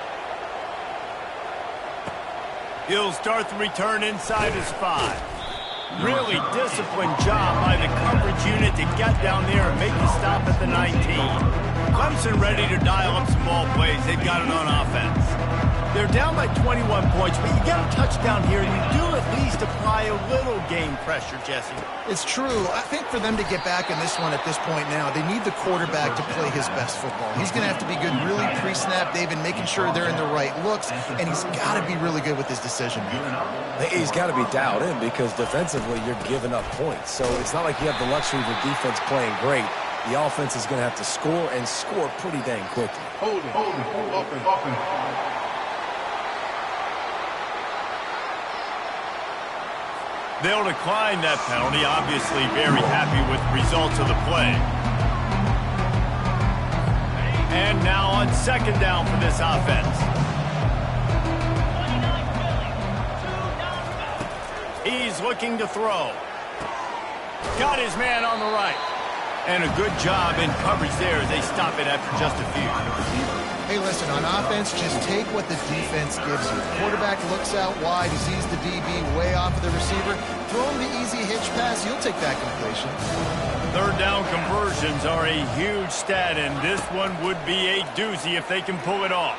He'll start the return inside his 5. Really disciplined job by the coverage unit to get down there and make the stop at the 19. Clemson ready to dial up some ball plays. They've got it on offense. They're down by 21 points, but you get a touchdown here, and you do at least apply a little game pressure, Jesse. It's true. I think for them to get back in this one at this point now, they need the quarterback to play his best football. He's going to have to be good really pre-snap, David, making sure they're in the right looks, and he's got to be really good with his decision. He's got to be dialed in because defensively you're giving up points. So it's not like you have the luxury of the defense playing great. The offense is going to have to score and score pretty dang quickly. Hold it. Open. They'll decline that penalty, obviously very happy with the results of the play. And now on 2nd down for this offense. He's looking to throw. Got his man on the right. And a good job in coverage there as they stop it after just a few. Hey, listen, on offense, just take what the defense gives you. Quarterback looks out wide, he sees the DB way off of the receiver. Throw him the easy hitch pass, he'll take that completion. 3rd down conversions are a huge stat, and this one would be a doozy if they can pull it off.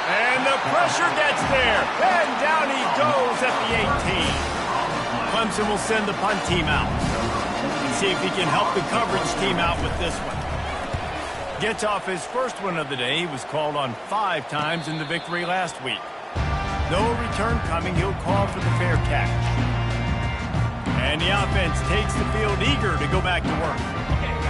And the pressure gets there, and down he goes at the 18. Clemson will send the punt team out. See if he can help the coverage team out with this one. Gets off his first one of the day. He was called on 5 times in the victory last week. No return coming. He'll call for the fair catch. And the offense takes the field eager to go back to work.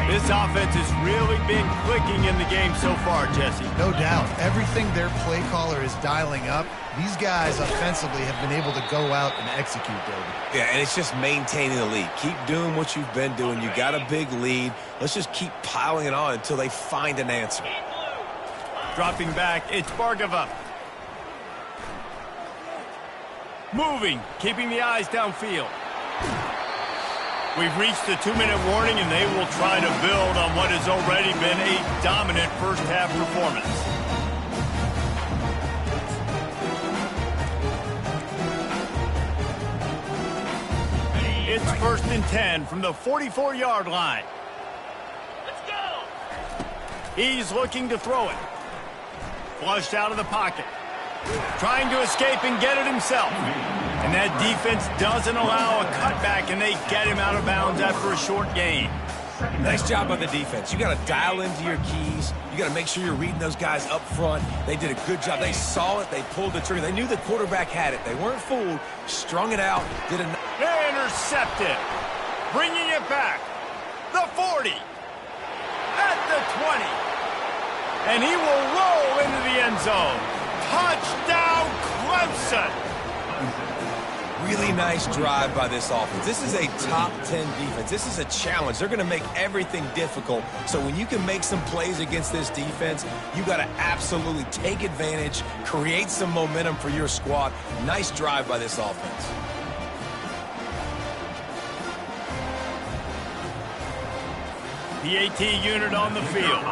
This offense has really been clicking in the game so far, Jesse. No doubt. Everything their play caller is dialing up, these guys offensively have been able to go out and execute, David. Yeah, and it's just maintaining the lead. Keep doing what you've been doing. You got a big lead. Let's just keep piling it on until they find an answer. Dropping back, it's Bargava. Moving, keeping the eyes downfield. We've reached the 2-minute warning, and they will try to build on what has already been a dominant first-half performance. It's 1st and 10 from the 44-yard line. Let's go! He's looking to throw it. Flushed out of the pocket. Trying to escape and get it himself. And that defense doesn't allow a cutback, and they get him out of bounds after a short gain. Nice job by the defense. You got to dial into your keys. You got to make sure you're reading those guys up front. They did a good job. They saw it. They pulled the trigger. They knew the quarterback had it. They weren't fooled. Strung it out. Did a... They intercepted. Bringing it back. The 40. At the 20. And he will roll into the end zone. Touchdown, Clemson. Really nice drive by this offense. This is a top 10 defense. This is a challenge. They're going to make everything difficult. So when you can make some plays against this defense, you got to absolutely take advantage, create some momentum for your squad. Nice drive by this offense. The AT unit on the field.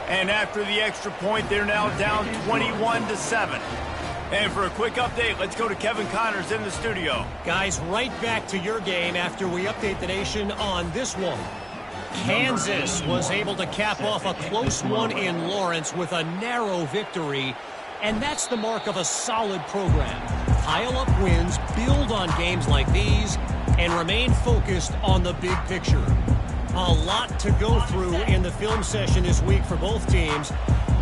And after the extra point, they're now down 21-7. And for a quick update, let's go to Kevin Connors in the studio. Guys, right back to your game after we update the nation on this one. Kansas was able to cap off a close one in Lawrence with a narrow victory. And that's the mark of a solid program. Pile up wins, build on games like these, and remain focused on the big picture. A lot to go through in the film session this week for both teams.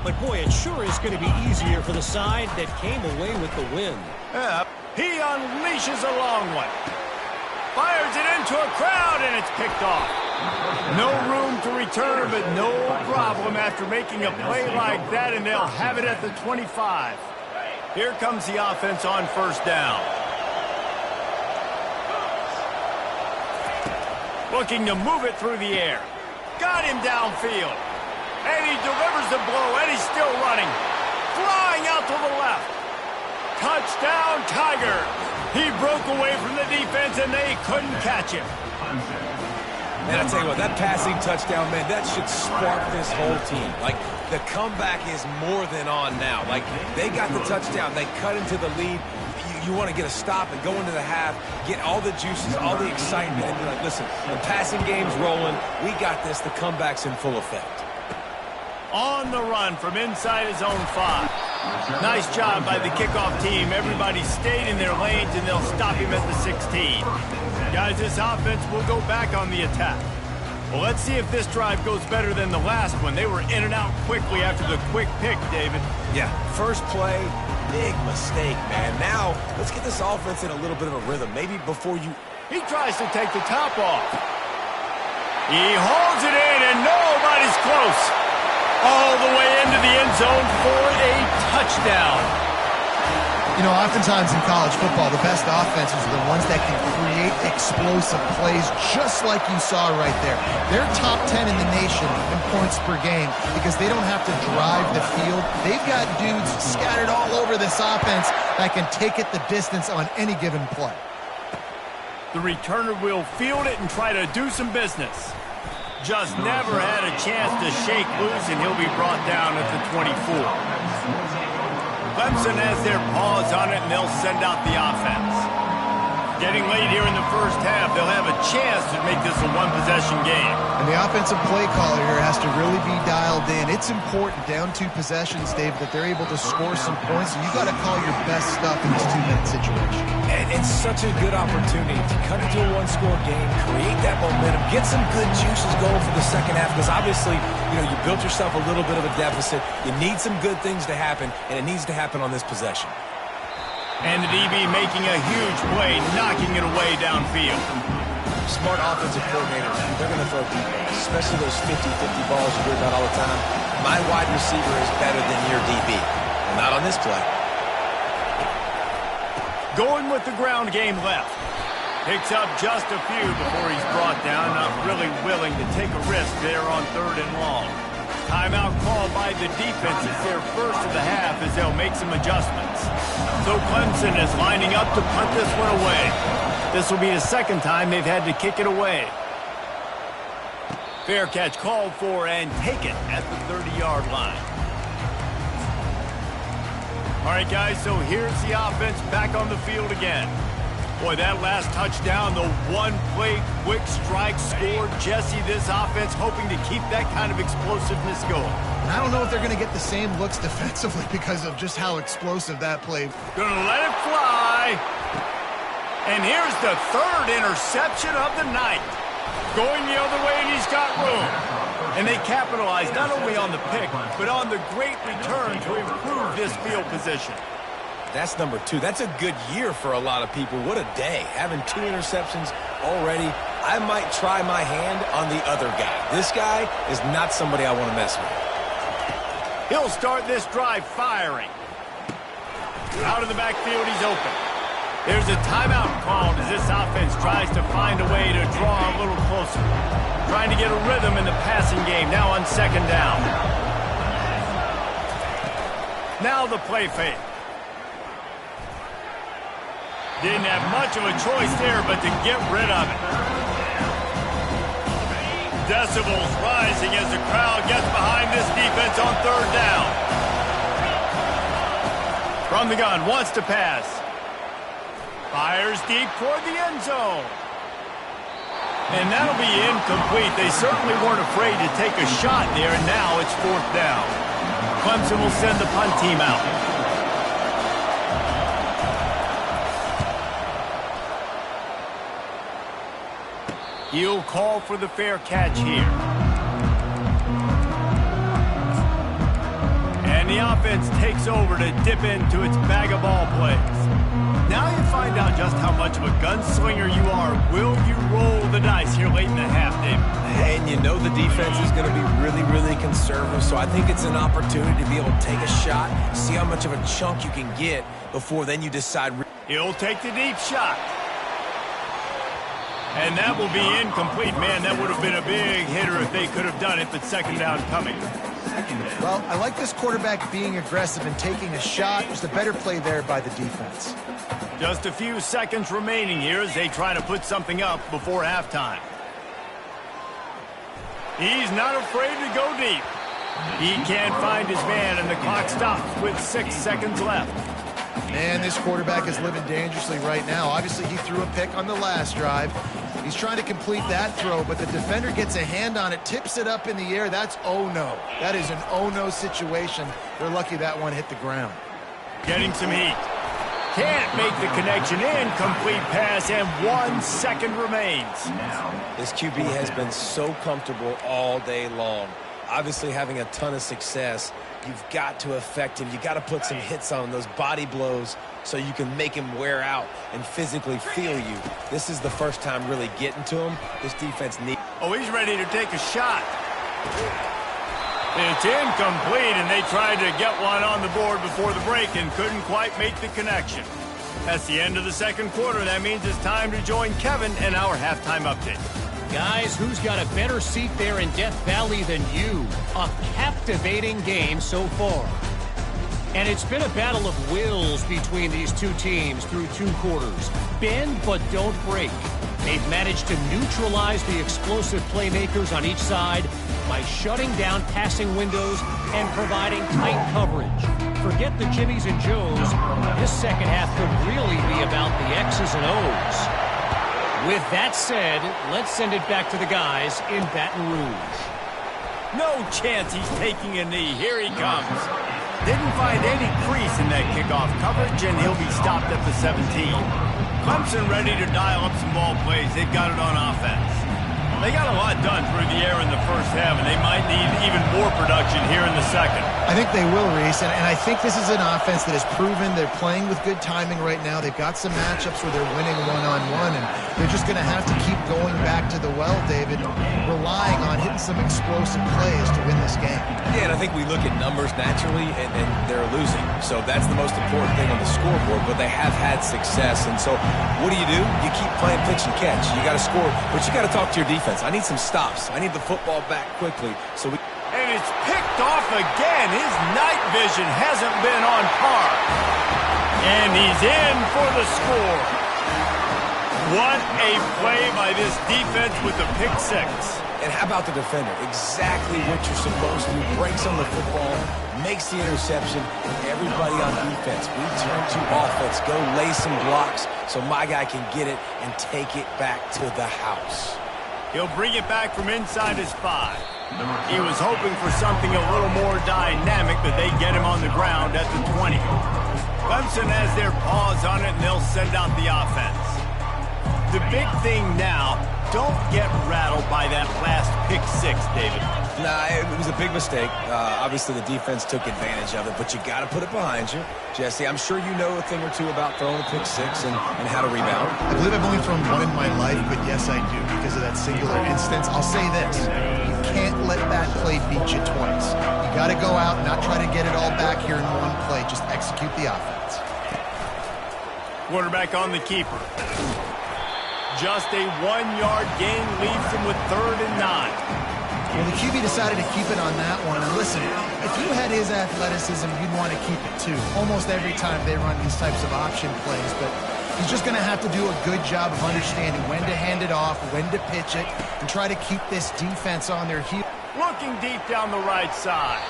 But, boy, it sure is going to be easier for the side that came away with the win. He unleashes a long one. Fires it into a crowd, and it's picked off. No room to return, but no problem after making a play like that, and they'll have it at the 25. Here comes the offense on 1st down. Looking to move it through the air. Got him downfield. And he delivers the blow, and he's still running. Flying out to the left. Touchdown, Tiger. He broke away from the defense, and they couldn't catch him. And I tell you what, that passing touchdown, man, that should spark this whole team. Like, the comeback is more than on now. Like, they got the touchdown. They cut into the lead. You want to get a stop and go into the half, get all the juices, all the excitement, and be like, listen, the passing game's rolling. We got this. The comeback's in full effect. On the run from inside his own 5. Nice job by the kickoff team. Everybody stayed in their lanes, and they'll stop him at the 16. Guys, this offense will go back on the attack. Well, let's see if this drive goes better than the last one. They were in and out quickly after the quick pick, David. Yeah, first play, big mistake, man. Now, let's get this offense in a little bit of a rhythm. Maybe before you... He tries to take the top off. He holds it in, and nobody's close. All the way into the end zone for a touchdown. You know, oftentimes in college football, the best offenses are the ones that can create explosive plays just like you saw right there. They're top 10 in the nation in points per game because they don't have to drive the field. They've got dudes scattered all over this offense that can take it the distance on any given play. The returner will field it and try to do some business. Just never had a chance to shake loose, and he'll be brought down at the 24. Clemson has their paws on it, and they'll send out the offense. Getting late here in the first half, they'll have a chance to make this a one-possession game. And the offensive play caller here has to really be dialed in. It's important, down 2 possessions, Dave, that they're able to score some points, and you got to call your best stuff in this 2-minute situation. And it's such a good opportunity to cut into a one-score game, create that momentum, get some good juices going for the second half, because obviously, you know, you built yourself a little bit of a deficit. You need some good things to happen, and it needs to happen on this possession. And the DB making a huge play, knocking it away downfield. Smart offensive coordinators, they're going to throw deep, especially those 50-50 balls you hear about all the time. My wide receiver is better than your DB. Well, not on this play. Going with the ground game left. Picks up just a few before he's brought down. Not really willing to take a risk there on 3rd and long. Timeout called by the defense. It's their first of the half as they'll make some adjustments. So Clemson is lining up to punt this one away. This will be the second time they've had to kick it away. Fair catch called for and taken at the 30-yard line. All right, guys, so here's the offense back on the field again. Boy, that last touchdown, the one-play quick strike scored. Jesse, this offense hoping to keep that kind of explosiveness going. And I don't know if they're going to get the same looks defensively because of just how explosive that play. Gonna let it fly. And here's the third interception of the night. Going the other way, and he's got room. And they capitalize not only on the pick, but on the great return to improve this field position. That's number 2. That's a good year for a lot of people. What a day. Having 2 interceptions already. I might try my hand on the other guy. This guy is not somebody I want to mess with. He'll start this drive firing. Out of the backfield, he's open. There's a timeout called as this offense tries to find a way to draw a little closer. Trying to get a rhythm in the passing game, now on second down. Now the play fake. Didn't have much of a choice there, but to get rid of it. Decibels rising as the crowd gets behind this defense on third down. From the gun, wants to pass. Fires deep toward the end zone. And that'll be incomplete. They certainly weren't afraid to take a shot there, and now it's fourth down. Clemson will send the punt team out. He'll call for the fair catch here. And the offense takes over to dip into its bag of ball plays. Now you find out just how much of a gunslinger you are. Will you roll the dice here late in the half, David? And you know the defense is going to be really, really conservative, so I think it's an opportunity to be able to take a shot, see how much of a chunk you can get before then you decide. He'll take the deep shot. And that will be incomplete. Man, that would have been a big hitter if they could have done it, but second down coming. Well, I like this quarterback being aggressive and taking a shot. Just a better play there by the defense. Just a few seconds remaining here as they try to put something up before halftime. He's not afraid to go deep. He can't find his man, and the clock stops with 6 seconds left. Man, this quarterback is living dangerously right now. Obviously, he threw a pick on the last drive. He's trying to complete that throw, but the defender gets a hand on it, tips it up in the air. That's oh-no. That is an oh-no situation. They're lucky that one hit the ground. Getting some heat. Can't make the connection. Incomplete pass, and 1 second remains. This QB has been so comfortable all day long. Obviously having a ton of success. You've got to affect him. You got to put some hits on him, those body blows, so you can make him wear out and physically feel you. This is the first time really getting to him. This defense needs. Oh, he's ready to take a shot. It's incomplete, and they tried to get one on the board before the break and couldn't quite make the connection. That's the end of the second quarter. That means it's time to join Kevin in our halftime update. Guys, who's got a better seat there in Death Valley than you? A captivating game so far. And it's been a battle of wills between these two teams through 2 quarters. Bend but don't break. They've managed to neutralize the explosive playmakers on each side by shutting down passing windows and providing tight coverage. Forget the Jimmies and Joes. This second half could really be about the X's and O's. With that said, let's send it back to the guys in Baton Rouge. No chance he's taking a knee. Here he comes. Didn't find any crease in that kickoff coverage, and he'll be stopped at the 17. Clemson ready to dial up some ball plays. They've got it on offense. They got a lot done through the air in the first half, and they might need even more production here in the second. I think they will, Reese, and I think this is an offense that has proven they're playing with good timing right now. They've got some matchups where they're winning one-on-one, and they're just going to have to keep going back to the well, David, relying on hitting some explosive plays to win this game. Yeah, and I think we look at numbers naturally, and they're losing. So that's the most important thing on the scoreboard, but they have had success. And so what do? You keep playing pitch and catch. You got to score, but you got to talk to your defense. I need some stops. I need the football back quickly. So And And it's picked off again. His night vision hasn't been on par. And he's in for the score. What a play by this defense with the pick six. And how about the defender? Exactly what you're supposed to do. Breaks on the football, makes the interception. Everybody on defense, we turn to offense. Go lay some blocks so my guy can get it and take it back to the house. He'll bring it back from inside his 5. He was hoping for something a little more dynamic, but they get him on the ground at the 20. Clemson has their paws on it, and they'll send out the offense. The big thing now, don't get rattled by that last pick six, David. Nah, it was a big mistake. Obviously, the defense took advantage of it, but you got to put it behind you. Jesse, I'm sure you know a thing or two about throwing a pick six and how to rebound. I believe I've only thrown one in my life, but yes, I do because of that singular instance. I'll say this. You can't let that play beat you twice. You got to go out and not try to get it all back here in one play. Just execute the offense. Quarterback on the keeper. Just a 1-yard gain leaves him with 3rd and 9. Well, the QB decided to keep it on that one. And listen, if you had his athleticism, you'd want to keep it too. Almost every time they run these types of option plays. But he's just going to have to do a good job of understanding when to hand it off, when to pitch it, and try to keep this defense on their heels. Looking deep down the right side.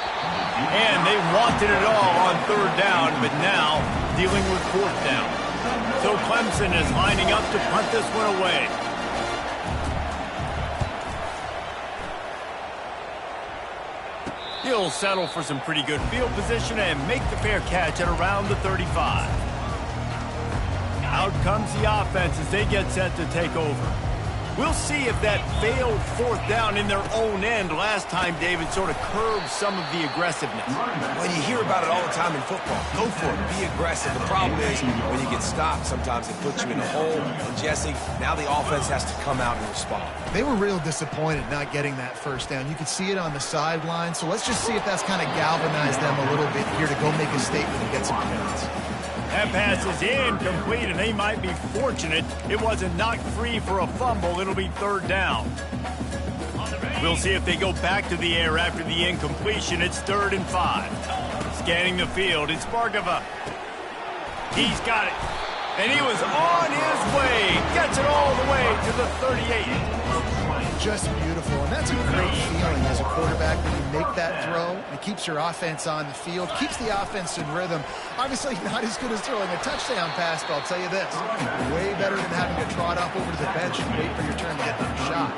And they wanted it all on 3rd down, but now dealing with 4th down. So Clemson is lining up to punt this one away. He'll settle for some pretty good field position and make the fair catch at around the 35. Out comes the offense as they get set to take over. We'll see if that failed 4th down in their own end last time, David, sort of curbed some of the aggressiveness. Well, you hear about it all the time in football. Go for it. Be aggressive. The problem is when you get stopped, sometimes it puts you in a hole. And, Jesse, now the offense has to come out and respond. They were real disappointed not getting that 1st down. You could see it on the sideline. So let's just see if that's kind of galvanized them a little bit here to go make a statement and get some points. That pass is incomplete, and they might be fortunate it wasn't knocked free for a fumble. It'll be 3rd down. We'll see if they go back to the air after the incompletion. It's 3rd and 5. Scanning the field, it's Bargava. He's got it. And he was on his way. Gets it all the way to the 38. Just beautiful, and that's a great feeling as a quarterback when you make that throw. It keeps your offense on the field, keeps the offense in rhythm. Obviously not as good as throwing a touchdown pass, but I'll tell you this, way better than having to trot off over to the bench and wait for your turn to get the shot.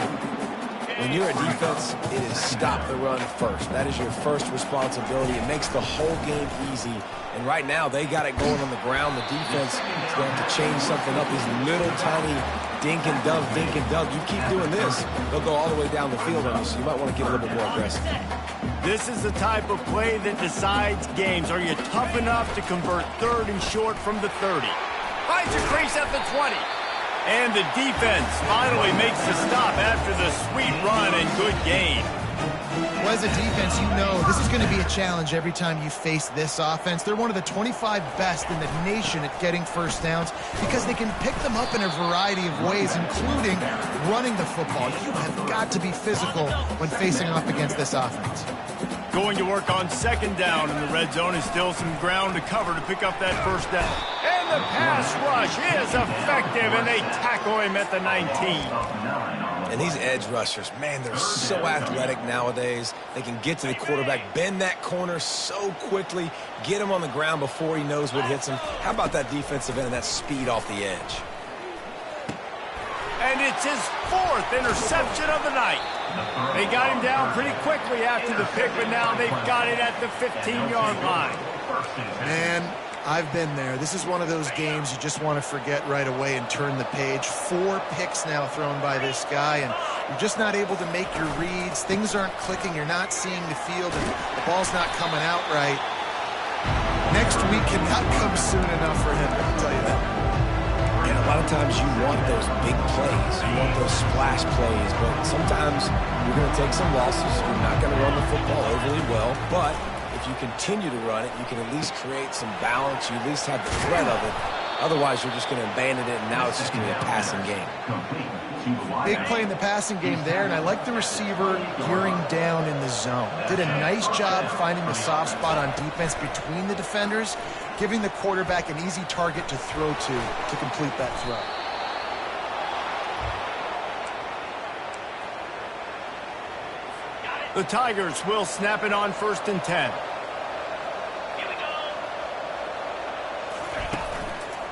When you're a defense, it is stop the run first. That is your first responsibility. It makes the whole game easy. And right now, they got it going on the ground. The defense is going to change something up. These little tiny dink and dunk, dink and dunk. You keep doing this, they'll go all the way down the field on you, so you might want to get a little bit more aggressive. This is the type of play that decides games. Are you tough enough to convert 3rd and short from the 30? Finds a crease at the 20. And the defense finally makes the stop after the sweet run and good gain. Well, as a defense, you know this is going to be a challenge every time you face this offense. They're one of the 25 best in the nation at getting 1st downs because they can pick them up in a variety of ways, including running the football. You have got to be physical when facing off against this offense. Going to work on 2nd down in the red zone is still some ground to cover to pick up that 1st down. And the pass rush is effective, and they tackle him at the 19. And these edge rushers, man, they're so athletic nowadays. They can get to the quarterback, bend that corner so quickly, get him on the ground before he knows what hits him. How about that defensive end and that speed off the edge? And it's his 4th interception of the night. They got him down pretty quickly after the pick, but now they've got it at the 15-yard line. Man, I've been there. This is one of those games you just want to forget right away and turn the page. 4 picks now thrown by this guy, and you're just not able to make your reads. Things aren't clicking. You're not seeing the field, and the ball's not coming out right. Next week cannot come soon enough for him, I'll tell you that. And a lot of times you want those big plays. You want those splash plays, but sometimes you're going to take some losses. You're not going to run the football overly well, but if you continue to run it, you can at least create some balance. You at least have the threat of it. Otherwise, you're just going to abandon it, and now it's just going to be a passing game. Big play in the passing game there, and I like the receiver gearing down in the zone. Did a nice job finding the soft spot on defense between the defenders, giving the quarterback an easy target to throw to complete that throw. The Tigers will snap it on 1st and 10.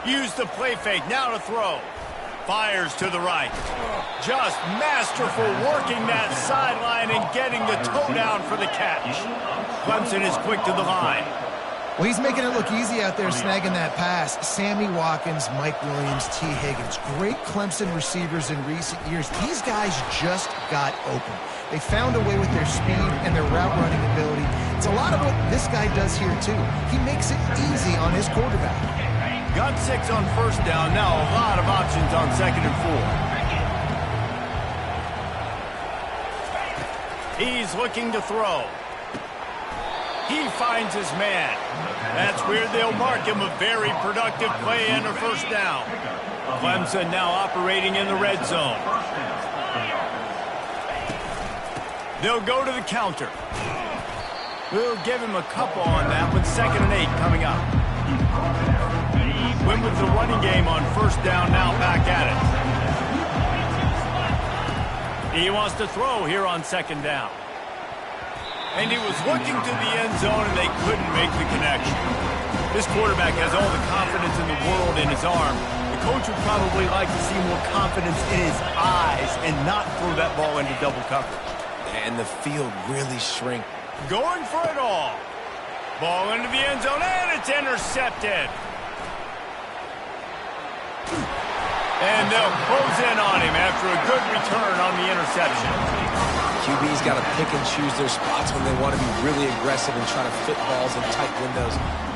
Use the play fake, now to throw. Fires to the right. Just masterful working that sideline and getting the toe down for the catch. Clemson is quick to the line. Well, he's making it look easy out there, snagging that pass. Sammy Watkins, Mike Williams, T. Higgins. Great Clemson receivers in recent years. These guys just got open. They found a way with their speed and their route running ability. It's a lot of what this guy does here, too. He makes it easy on his quarterback. Got 6 on 1st down. Now a lot of options on 2nd and 4. He's looking to throw. He finds his man. That's where they'll mark him. A very productive play and a 1st down. Clemson now operating in the red zone. They'll go to the counter. We'll give him a couple on that with 2nd and 8 coming up. Win with the running game on 1st down, now back at it. He wants to throw here on 2nd down. And he was looking to the end zone, and they couldn't make the connection. This quarterback has all the confidence in the world in his arm. The coach would probably like to see more confidence in his eyes and not throw that ball into double coverage. And the field really shrink. Going for it all. Ball into the end zone, and it's intercepted. And they'll close in on him after a good return on the interception. QB's got to pick and choose their spots when they want to be really aggressive and try to fit balls in tight windows.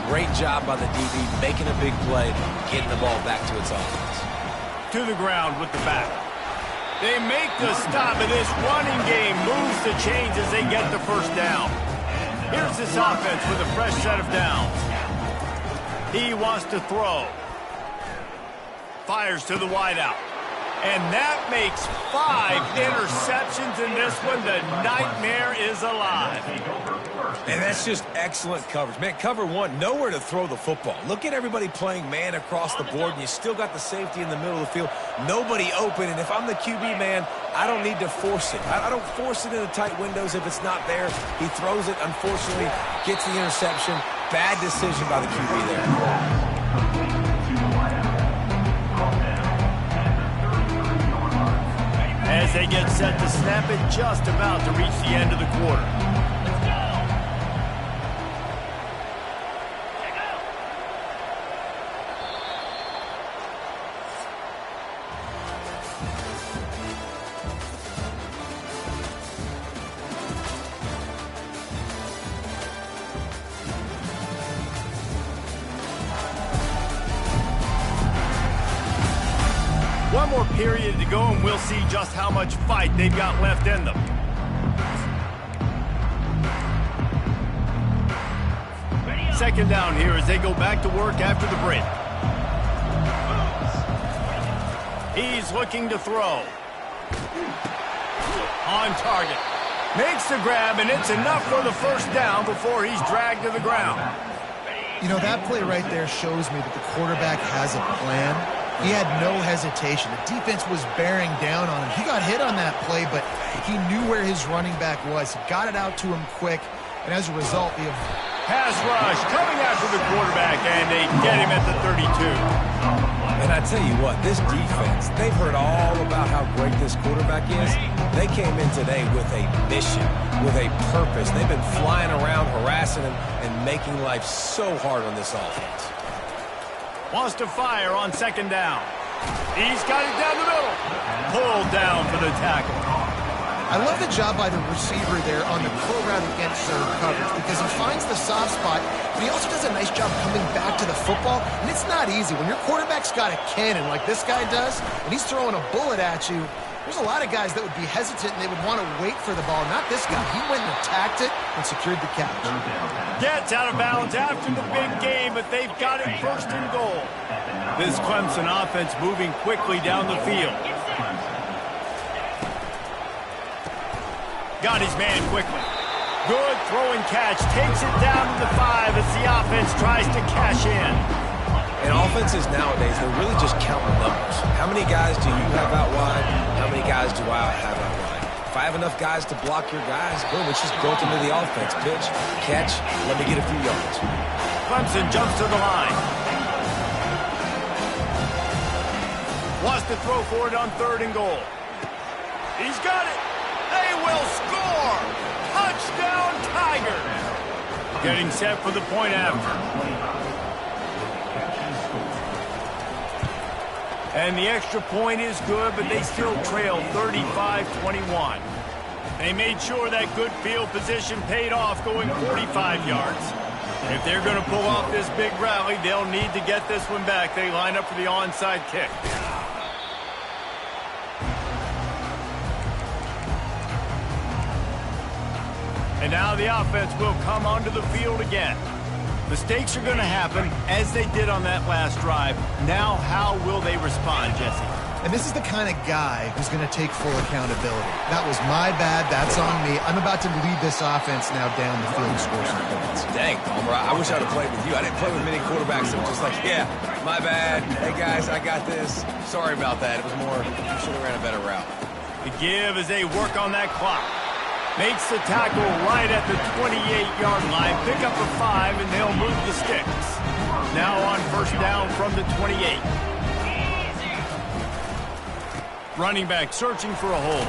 Great job by the DB, making a big play, getting the ball back to its offense. To the ground with the back. They make the stop, and this running game moves the chains as they get the 1st down. Here's this offense with a fresh set of downs. He wants to throw. Fires to the wideout. And that makes 5 interceptions in this one. The nightmare is alive. And that's just excellent coverage. Man, cover 1, nowhere to throw the football. Look at everybody playing man across the board, and you still got the safety in the middle of the field. Nobody open, and if I'm the QB man, I don't need to force it. I don't force it into tight windows if it's not there. He throws it, unfortunately, gets the interception. Bad decision by the QB there. As they get set to snap it, just about to reach the end of the quarter. One more period to go, and we'll see just how much fight they've got left in them. Second down here as they go back to work after the break. He's looking to throw. On target. Makes the grab, and it's enough for the 1st down before he's dragged to the ground. You know, that play right there shows me that the quarterback has a plan. He had no hesitation. The defense was bearing down on him. He got hit on that play, but he knew where his running back was. He got it out to him quick, and as a result, the pass rush coming after the quarterback, and they get him at the 32. And I tell you what, this defense, they've heard all about how great this quarterback is. They came in today with a mission, with a purpose. They've been flying around, harassing him, and making life so hard on this offense. Wants to fire on 2nd down. He's got it down the middle. Pulled down for the tackle. I love the job by the receiver there on the curl route against zone coverage because he finds the soft spot, but he also does a nice job coming back to the football, and it's not easy. When your quarterback's got a cannon like this guy does, and he's throwing a bullet at you, there's a lot of guys that would be hesitant and they would want to wait for the ball. Not this guy. He went and attacked it and secured the catch. Gets out of bounds after the big game, but they've got it 1st and goal. This Clemson offense moving quickly down the field. Got his man quickly. Good throwing catch. Takes it down to the 5 as the offense tries to cash in. And offenses nowadays, they're really just counting numbers. How many guys do you have out wide? How many guys do I have out wide? If I have enough guys to block your guys, boom, it's just built into the offense. Pitch, catch, let me get a few yards. Clemson jumps to the line. Wants to throw for it on 3rd and goal. He's got it. They will score. Touchdown, Tigers. Getting set for the point after. And the extra point is good, but they still trail 35-21. They made sure that good field position paid off going 45 yards. If they're going to pull off this big rally, they'll need to get this one back. They line up for the onside kick. And now the offense will come onto the field again. Mistakes are going to happen, as they did on that last drive. Now, how will they respond, Jesse? And this is the kind of guy who's going to take full accountability. That was my bad. That's on me. I'm about to lead this offense now down the field and score some points. Dang, Palmer, I wish I'd have played with you. I didn't play with many quarterbacks that were just like, yeah, my bad. Hey, guys, I got this. Sorry about that. It was more, you should have ran a better route. The give as they work on that clock. Makes the tackle right at the 28-yard line. Pick up a 5, and they'll move the sticks. Now on 1st down from the 28. Running back searching for a hole.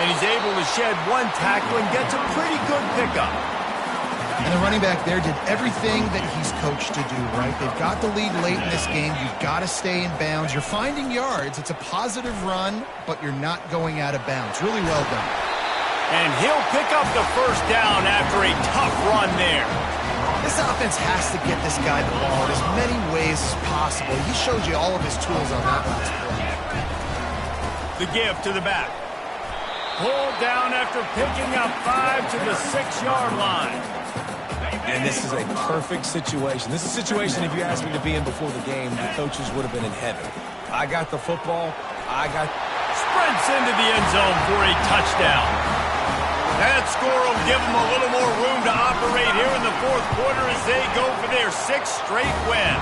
And he's able to shed one tackle and gets a pretty good pickup. And the running back there did everything that he's coached to do, right? They've got the lead late in this game. You've got to stay in bounds. You're finding yards. It's a positive run, but you're not going out of bounds. Really well done. And he'll pick up the 1st down after a tough run there. This offense has to get this guy the ball in as many ways as possible. He showed you all of his tools on that last play. The give to the back. Pulled down after picking up 5 to the 6-yard line. And this is a perfect situation. This is a situation, if you asked me to be in before the game, the coaches would have been in heaven. I got the football. Sprints into the end zone for a touchdown. That score will give them a little more room to operate here in the 4th quarter as they go for their 6th straight win.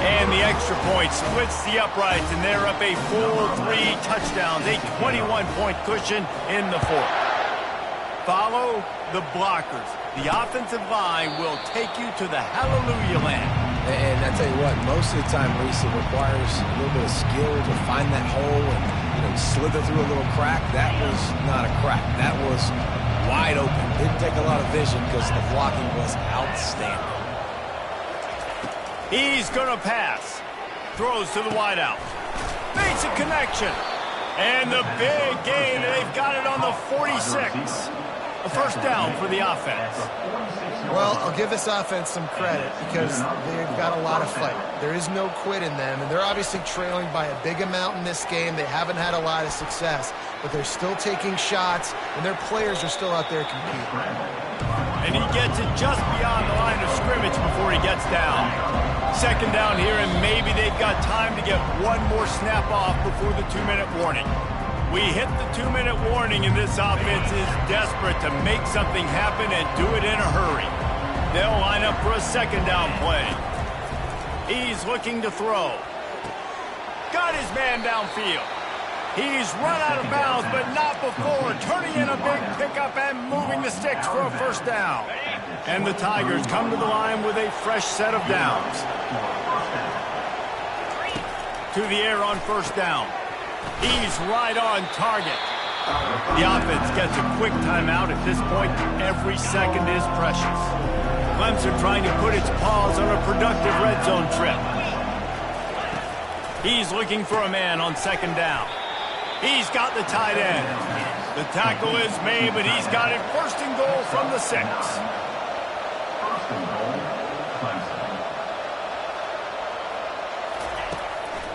And the extra point splits the uprights, and they're up a full 3 touchdowns, a 21-point cushion in the 4th. Follow the blockers. The offensive line will take you to the hallelujah land. And I tell you what, most of the time, Reese, it requires a little bit of skill to find that hole and slither through a little crack. That was not a crack. That was wide open. Didn't take a lot of vision because the blocking was outstanding. He's going to pass. Throws to the wideout. Makes a connection. And the big gain. They've got it on the 46. A 1st down for the offense. Well, I'll give this offense some credit because they've got a lot of fight. There is no quit in them, and they're obviously trailing by a big amount in this game. They haven't had a lot of success, but they're still taking shots, and their players are still out there competing. And he gets it just beyond the line of scrimmage before he gets down. 2nd down here, and maybe they've got time to get one more snap off before the 2-minute warning. We hit the 2-minute warning, and this offense is desperate to make something happen and do it in a hurry. They'll line up for a 2nd down play. He's looking to throw. Got his man downfield. He's run out of bounds, but not before turning in a big pickup and moving the sticks for a 1st down. And the Tigers come to the line with a fresh set of downs. To the air on 1st down. He's right on target. The offense gets a quick timeout at this point. Every second is precious. Clemson trying to put its paws on a productive red zone trip. He's looking for a man on 2nd down. He's got the tight end. The tackle is made, but he's got it 1st and goal from the 6.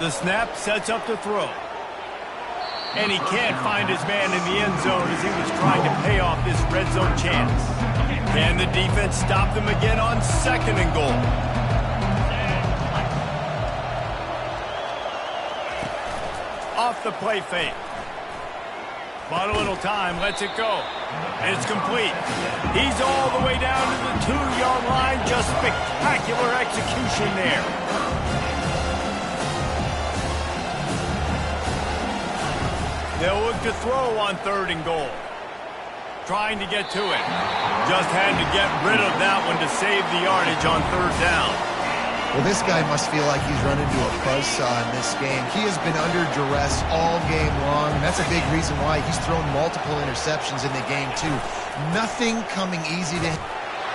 The snap sets up the throw. And he can't find his man in the end zone as he was trying to pay off this red zone chance. Can the defense stop them again on 2nd and goal? off the play fake. Bought a little time, lets it go. And it's complete. He's all the way down to the 2-yard line. Just spectacular execution there. They'll look to throw on 3rd and goal. Trying to get to it. Just had to get rid of that one to save the yardage on 3rd down. Well, this guy must feel like he's run into a buzzsaw in this game. He has been under duress all game long, and that's a big reason why he's thrown multiple interceptions in the game, too. Nothing coming easy to him.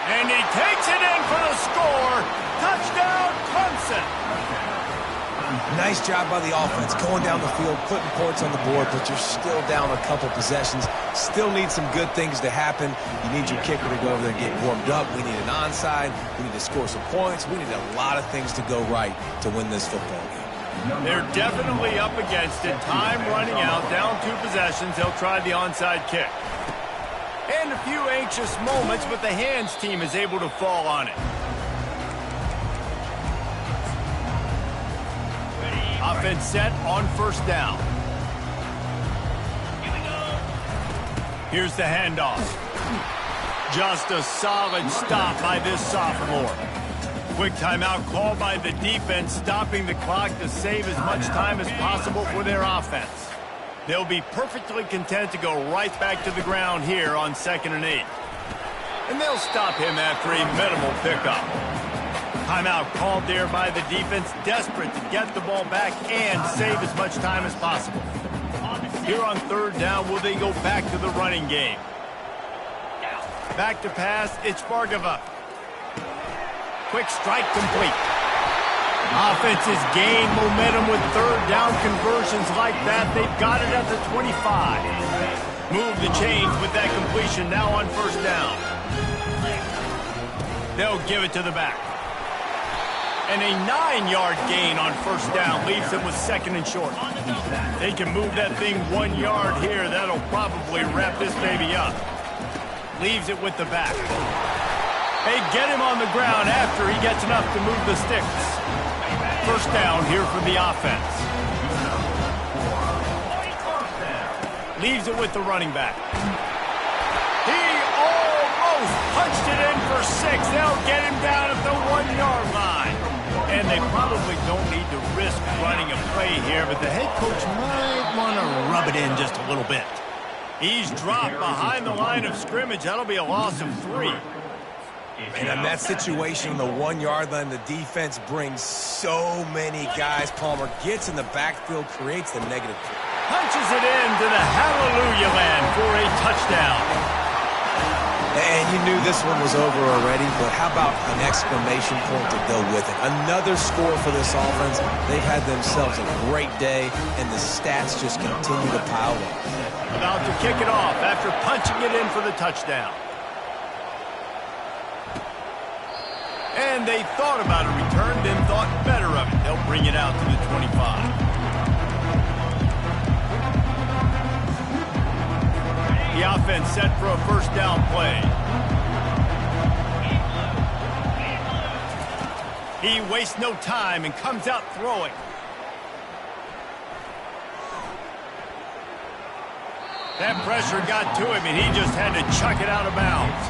And he takes it in for the score. Touchdown, Clemson. Nice job by the offense, going down the field, putting points on the board, but you're still down a couple possessions. Still need some good things to happen. You need your kicker to go over there and get warmed up. We need an onside. We need to score some points. We need a lot of things to go right to win this football game. They're definitely up against it. Time running out, down 2 possessions. They'll try the onside kick. And a few anxious moments, but the hands team is able to fall on it. Offense set on 1st down. Here's the handoff. Just a solid stop by this sophomore. Quick timeout called by the defense, stopping the clock to save as much time as possible for their offense. They'll be perfectly content to go right back to the ground here on 2nd and 8. And they'll stop him after a minimal pickup. Timeout called there by the defense, desperate to get the ball back and save as much time as possible. Here on 3rd down, will they go back to the running game? Back to pass, it's Bargava. Quick strike complete. Offenses gain momentum with 3rd down conversions like that. They've got it at the 25. Move the chains with that completion now on 1st down. They'll give it to the back. And a 9-yard gain on 1st down leaves them with 2nd and short. They can move that thing 1 yard here. That'll probably wrap this baby up. Leaves it with the back. They get him on the ground after he gets enough to move the sticks. 1st down here for the offense. Leaves it with the running back. He almost punched it in for 6. They'll get him down at the 1-yard line. And they probably don't need to risk running a play here, but the head coach might want to rub it in just a little bit. He's dropped behind the line of scrimmage. That'll be a loss of 3. And in that situation, on the 1-yard line, the defense brings so many guys. Palmer gets in the backfield, creates the negative. Punches it into the hallelujah land for a touchdown. And you knew this one was over already, but how about an exclamation point to go with it? Another score for this offense. They've had themselves a great day, and the stats just continue to pile up. About to kick it off after punching it in for the touchdown. And they thought about a return, then thought better of it. They'll bring it out to the 25. The offense set for a 1st down play. He wastes no time and comes out throwing. That pressure got to him, and he just had to chuck it out of bounds.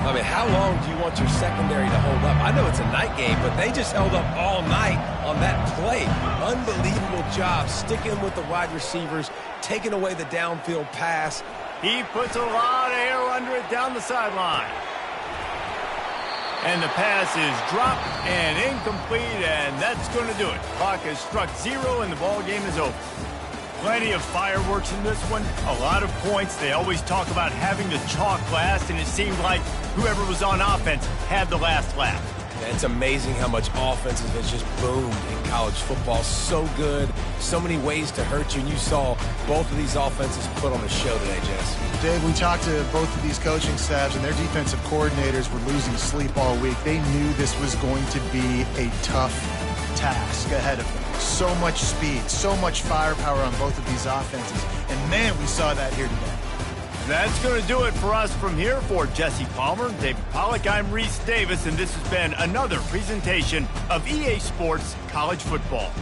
I mean, how long do you want your secondary to hold up? I know it's a night game, but they just held up all night on that play. Unbelievable job sticking with the wide receivers, taking away the downfield pass. He puts a lot of air under it down the sideline. And the pass is dropped and incomplete, and that's going to do it. Clock has struck 0, and the ball game is over. Plenty of fireworks in this one, a lot of points. They always talk about having the chalk last, and it seemed like whoever was on offense had the last laugh. It's amazing how much offense has just boomed in college football. So good, so many ways to hurt you, and you saw both of these offenses put on a show today, Jess. Dave, we talked to both of these coaching staffs, and their defensive coordinators were losing sleep all week. They knew this was going to be a tough task ahead of them. So much speed, so much firepower on both of these offenses. And, man, we saw that here today. That's going to do it for us from here. For Jesse Palmer, David Pollack, I'm Reese Davis, and this has been another presentation of EA Sports College Football.